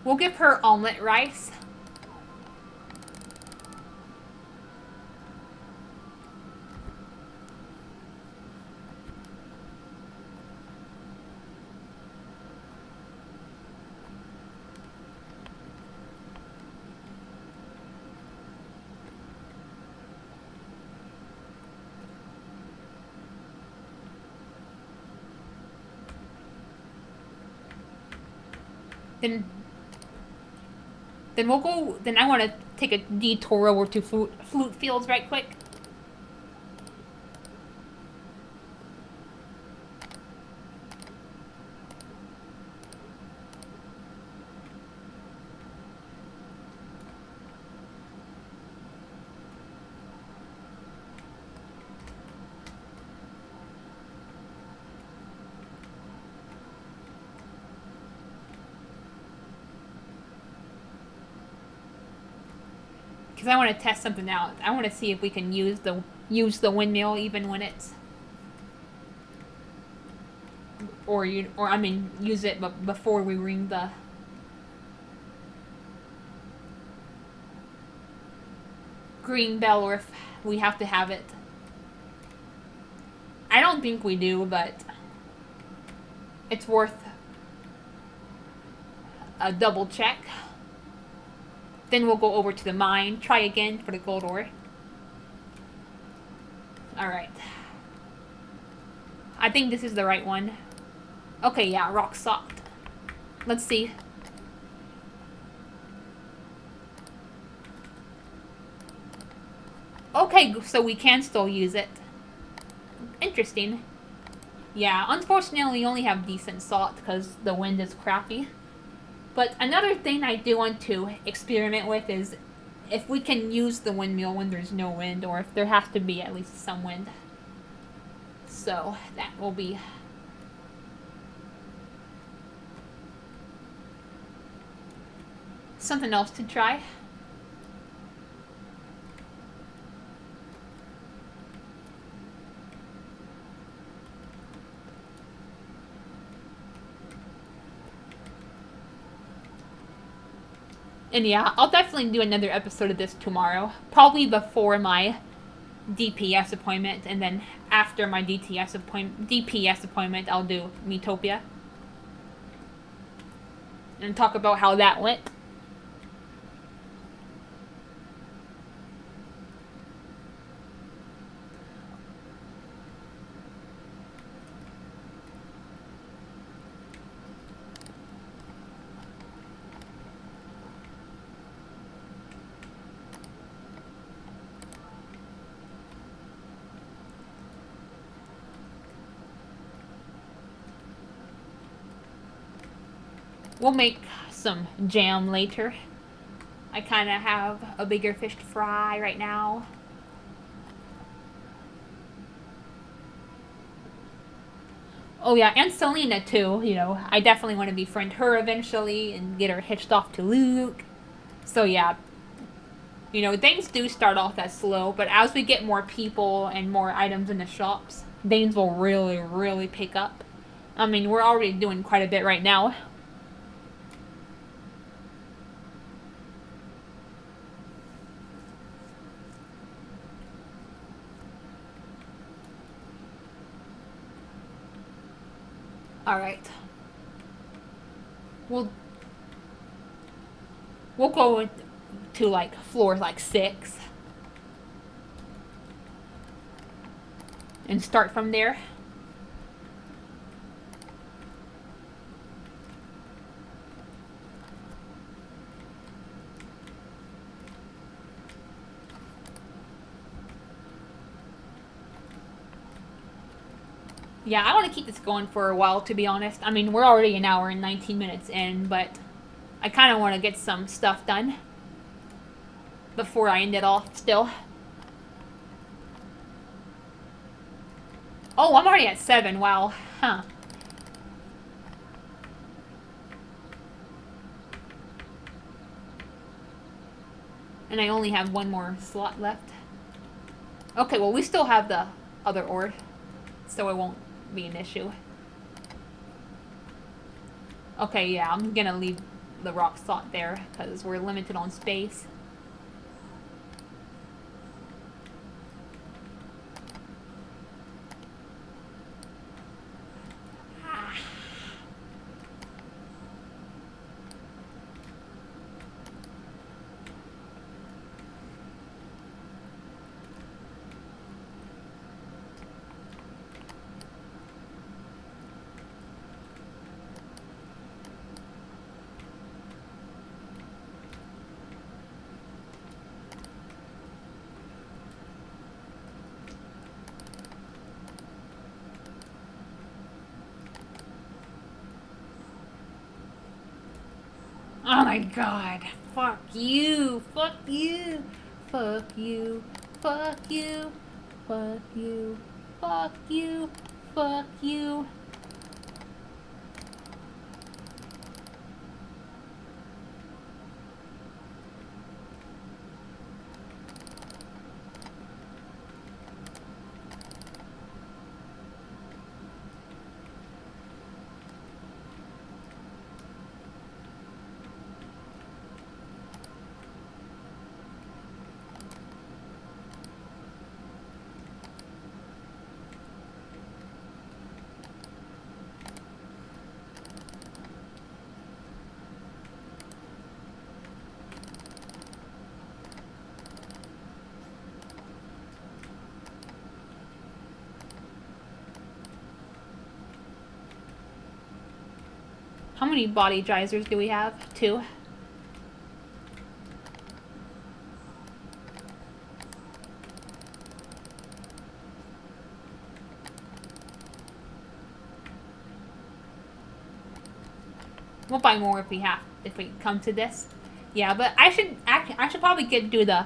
We'll give her omelet rice. Then we'll go. Then I want to take a detour over to Flute Fields right quick. Because I want to test something out. I want to see if we can use the windmill even when it's or I mean use it before we ring the green bell, or if we have to have it. I don't think we do, but it's worth a double check. Then we'll go over to the mine, try again for the gold ore. Alright. I think this is the right one. Okay, yeah, rock salt. Let's see. Okay, so we can still use it. Interesting. Yeah, unfortunately we only have decent salt because the wind is crappy. But another thing I do want to experiment with is if we can use the windmill when there's no wind, or if there has to be at least some wind. So that will be something else to try. And yeah, I'll definitely do another episode of this tomorrow. Probably before my DPS appointment, and then after my DPS appointment, I'll do Miitopia. And talk about how that went. We'll make some jam later. I kind of have a bigger fish to fry right now. Oh yeah, and Selena too, you know. I definitely want to befriend her eventually and get her hitched off to Luke. So yeah, you know, things do start off as slow, but as we get more people and more items in the shops, things will really, really pick up. I mean, we're already doing quite a bit right now. Alright. We'll go to like floor like 6 and start from there. Yeah, I want to keep this going for a while, to be honest. I mean, we're already an hour and 19 minutes in, but I kind of want to get some stuff done before I end it off still. Oh, I'm already at 7. Wow. Huh. And I only have one more slot left. Okay, well, we still have the other ore, so it won't be an issue. Okay, yeah, I'm gonna leave the rock salt there because we're limited on space. Oh my god. Fuck you. Fuck you. Fuck you. Fuck you. Fuck you. Fuck you. Fuck you. How many body geysers do we have? 2. We'll buy more if we come to this. Yeah, but I should probably do the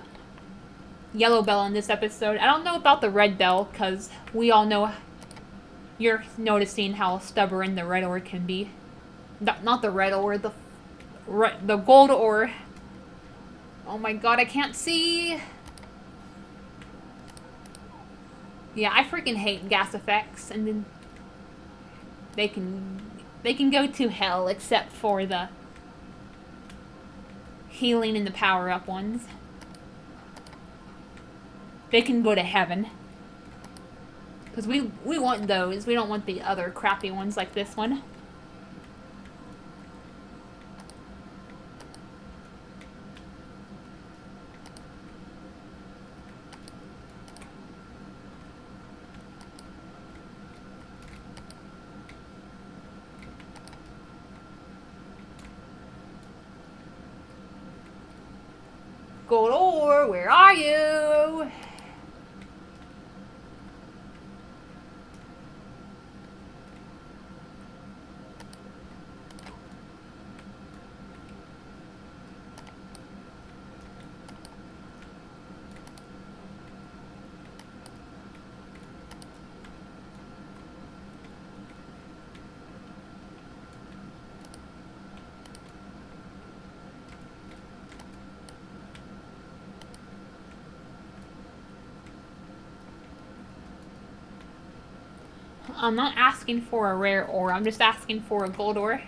yellow bell in this episode. I don't know about the red bell, because we all know you're noticing how stubborn the red ore can be. Not the red ore, the gold ore. Oh my god, I can't see. Yeah, I freaking hate gas effects, and then they can go to hell, except for the healing and the power-up ones. They can go to heaven. Because we want those. We don't want the other crappy ones like this one. Gold ore, where are you? I'm not asking for a rare ore, I'm just asking for a gold ore.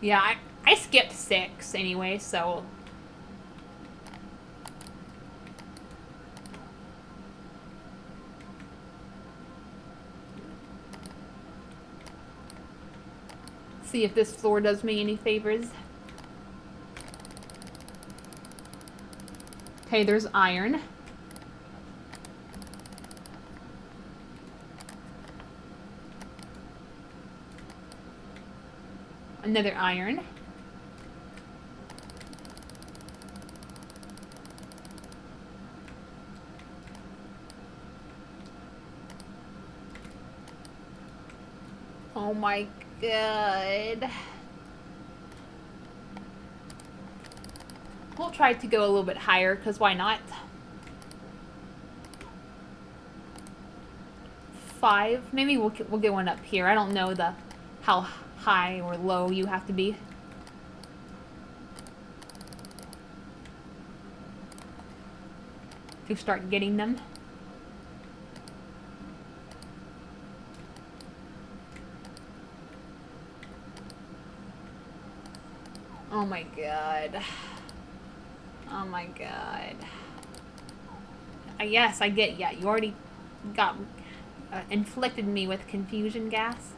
Yeah, I skipped 6 anyway, so... See if this floor does me any favors. Okay, there's iron. Another iron. Oh my god. We'll try to go a little bit higher, because why not? 5. Maybe we'll get one up here. I don't know how high or low you have to be. To start getting them. Oh my god. Oh my god. Yes, I get, yeah, you already got inflicted me with confusion gas.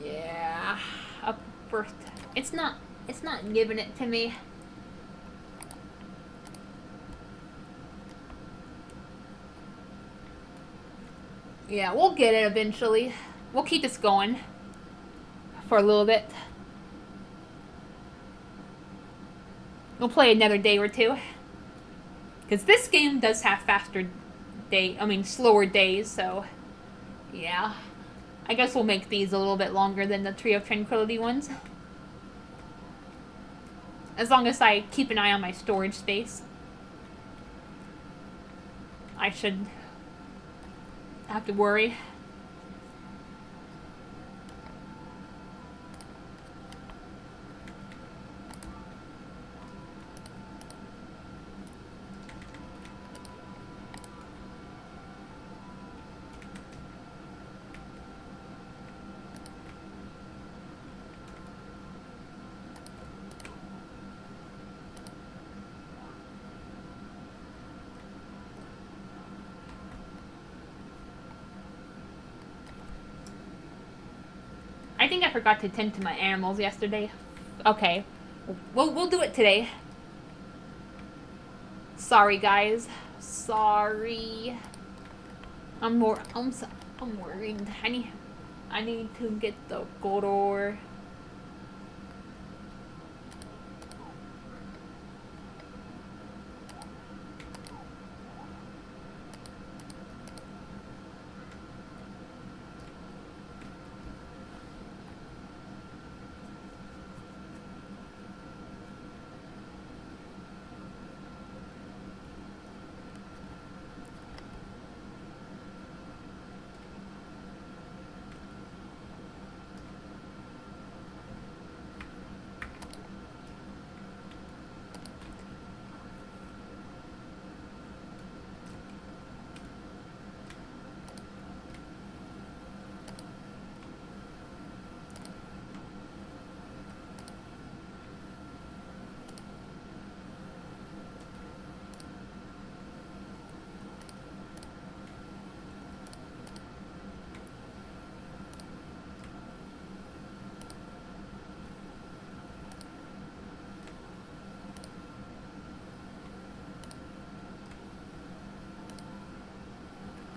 Yeah, up first. It's not giving it to me. Yeah, we'll get it eventually. We'll keep this going for a little bit. We'll play another day or two. Because this game does have slower days, so yeah. I guess we'll make these a little bit longer than the Tree of Tranquility ones. As long as I keep an eye on my storage space. I should have to worry. I think I forgot to tend to my animals yesterday. Okay. We'll do it today. Sorry, guys. Sorry. I'm worried. I need to get the gold ore.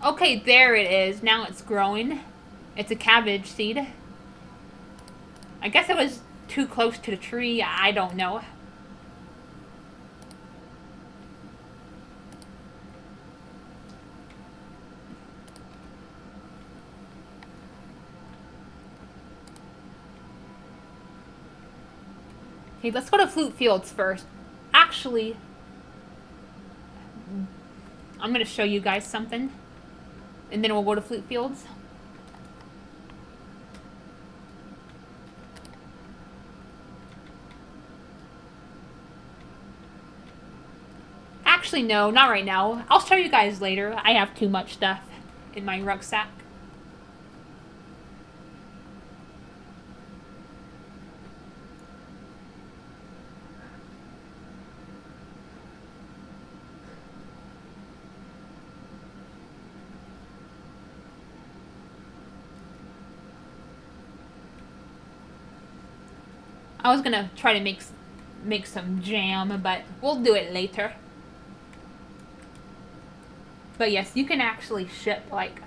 Okay, there it is. Now it's growing. It's a cabbage seed. I guess it was too close to the tree. I don't know. Okay, let's go to Flute Fields first. Actually, I'm going to show you guys something. And then we'll go to Flute Fields. Actually, no, not right now. I'll show you guys later. I have too much stuff in my rucksack. I was gonna try to make some jam, but we'll do it later. But yes, you can actually ship, like,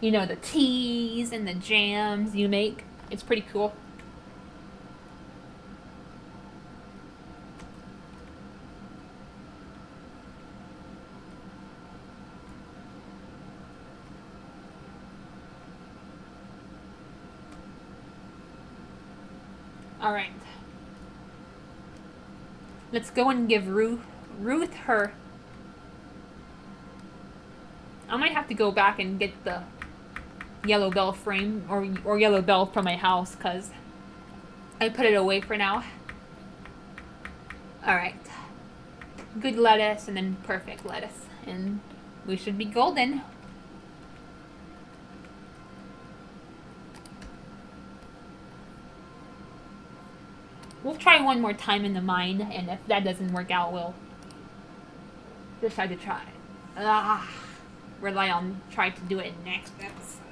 you know, the teas and the jams you make. It's pretty cool. Alright. Let's go and give Ruth her... I might have to go back and get the yellow bell frame or yellow bell from my house because I put it away for now. Alright. Good lettuce and then perfect lettuce. And we should be golden. We'll try one more time in the mine, and if that doesn't work out, we'll decide to try. Rely on trying to do it next episode.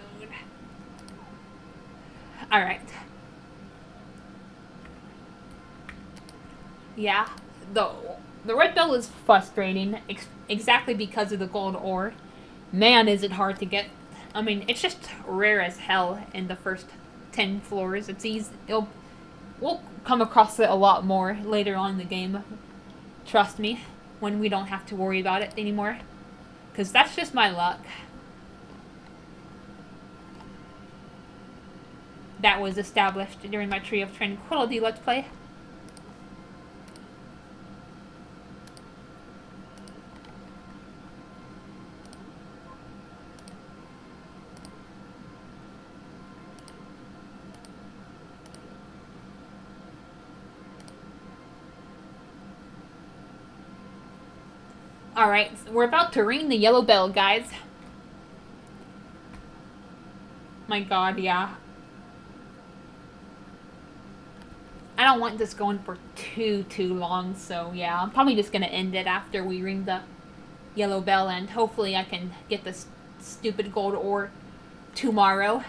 Alright. Yeah, the red bell is frustrating, exactly because of the gold ore. Man, is it hard to get. I mean, it's just rare as hell in the first 10 floors. It's easy. We'll come across it a lot more later on in the game. Trust me, when we don't have to worry about it anymore. Because that's just my luck. That was established during my Tree of Tranquility Let's Play. Alright, so we're about to ring the yellow bell, guys. My god, yeah. I don't want this going for too long, so yeah, I'm probably just gonna end it after we ring the yellow bell, and hopefully I can get this stupid gold ore tomorrow.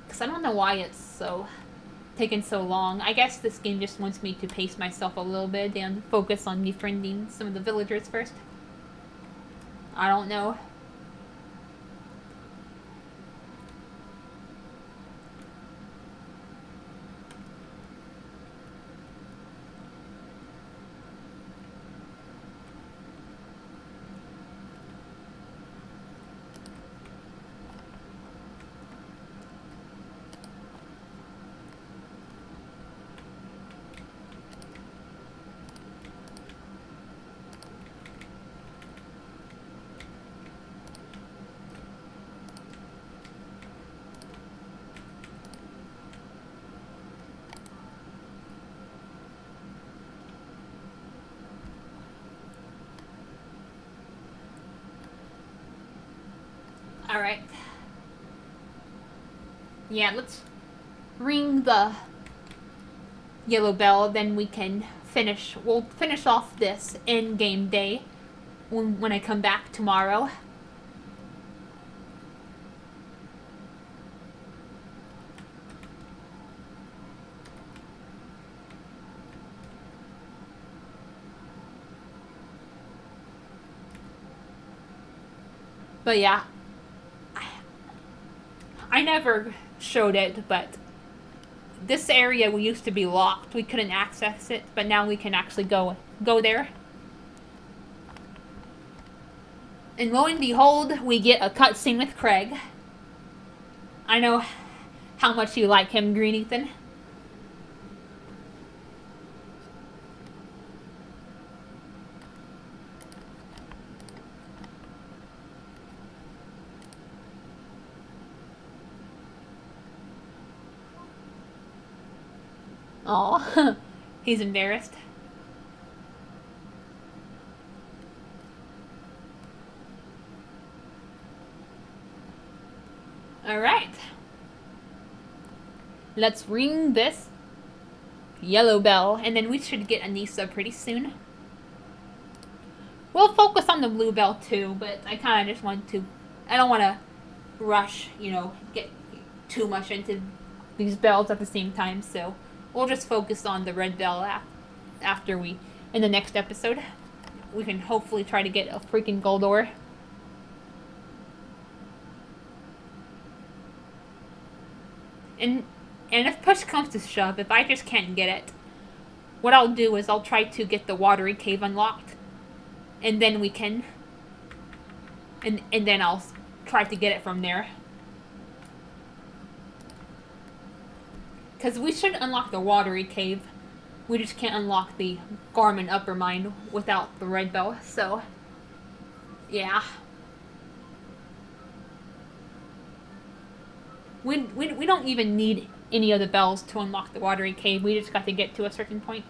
Because I don't know why it's so taking so long. I guess this game just wants me to pace myself a little bit and focus on befriending some of the villagers first. I don't know. Alright. Yeah, let's ring the yellow bell, then we can we'll finish off this in-game day when I come back tomorrow. But yeah, I never showed it, but this area we used to be locked. We couldn't access it, but now we can actually go there. And lo and behold, we get a cutscene with Craig. I know how much you like him, Green Ethan. Oh, he's embarrassed. Alright. Let's ring this yellow bell, and then we should get Anissa pretty soon. We'll focus on the blue bell too, but I kind of just want to... I don't want to rush, get too much into these bells at the same time, so we'll just focus on the red bell after in the next episode. We can hopefully try to get a freaking gold ore. And if push comes to shove, if I just can't get it, what I'll do is I'll try to get the watery cave unlocked, and then we can, and then I'll try to get it from there. Because we should unlock the watery cave. We just can't unlock the Garmin upper mine without the red bell, so yeah. We don't even need any of the bells to unlock the watery cave. We just got to get to a certain point.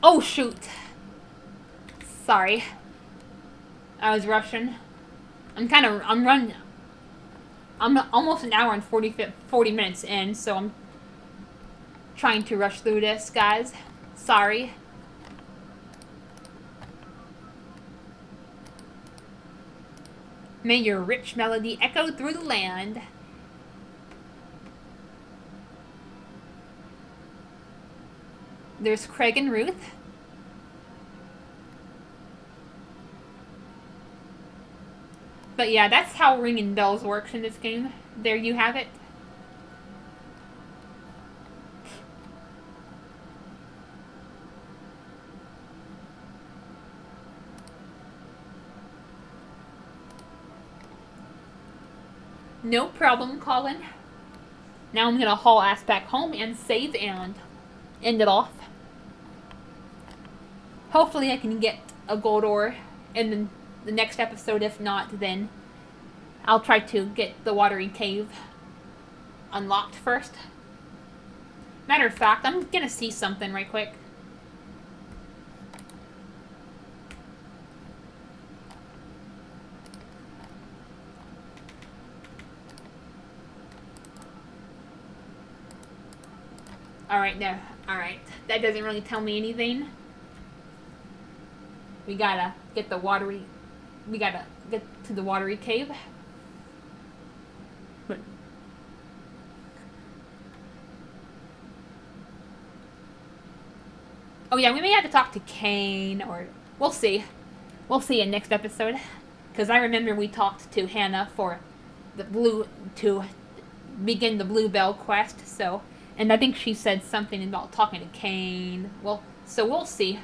Oh, shoot. Sorry. I was rushing. I'm running. I'm almost an hour and 40 minutes in, so I'm trying to rush through this, guys. Sorry. May your rich melody echo through the land. There's Craig and Ruth. But yeah, that's how ringing bells works in this game. There you have it. No problem, Colin. Now I'm gonna haul ass back home and save and end it off. Hopefully I can get a gold ore in the next episode. If not, then I'll try to get the watery cave unlocked first. Matter of fact, I'm gonna see something right quick. Alright, no. Alright. That doesn't really tell me anything. We gotta get the watery... We gotta get to the watery cave. But... Oh yeah, we may have to talk to Cain, or... We'll see. We'll see in next episode. Because I remember we talked to Hannah for the blue... to begin the Bluebell quest, so... And I think she said something about talking to Cain. Well, so we'll see.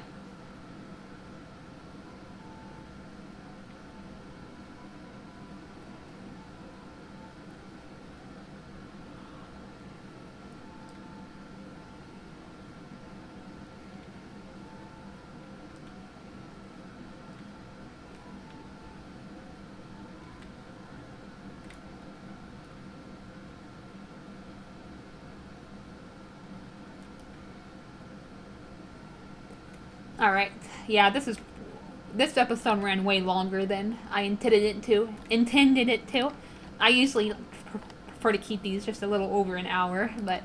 Alright, yeah, this episode ran way longer than I intended it to. I usually prefer to keep these just a little over an hour, but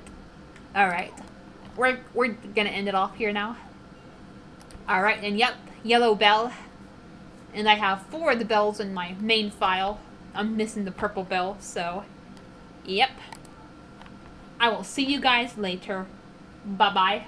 alright. We're gonna end it off here now. Alright, and yep, yellow bell. And I have 4 of the bells in my main file. I'm missing the purple bell, so yep. I will see you guys later. Bye-bye.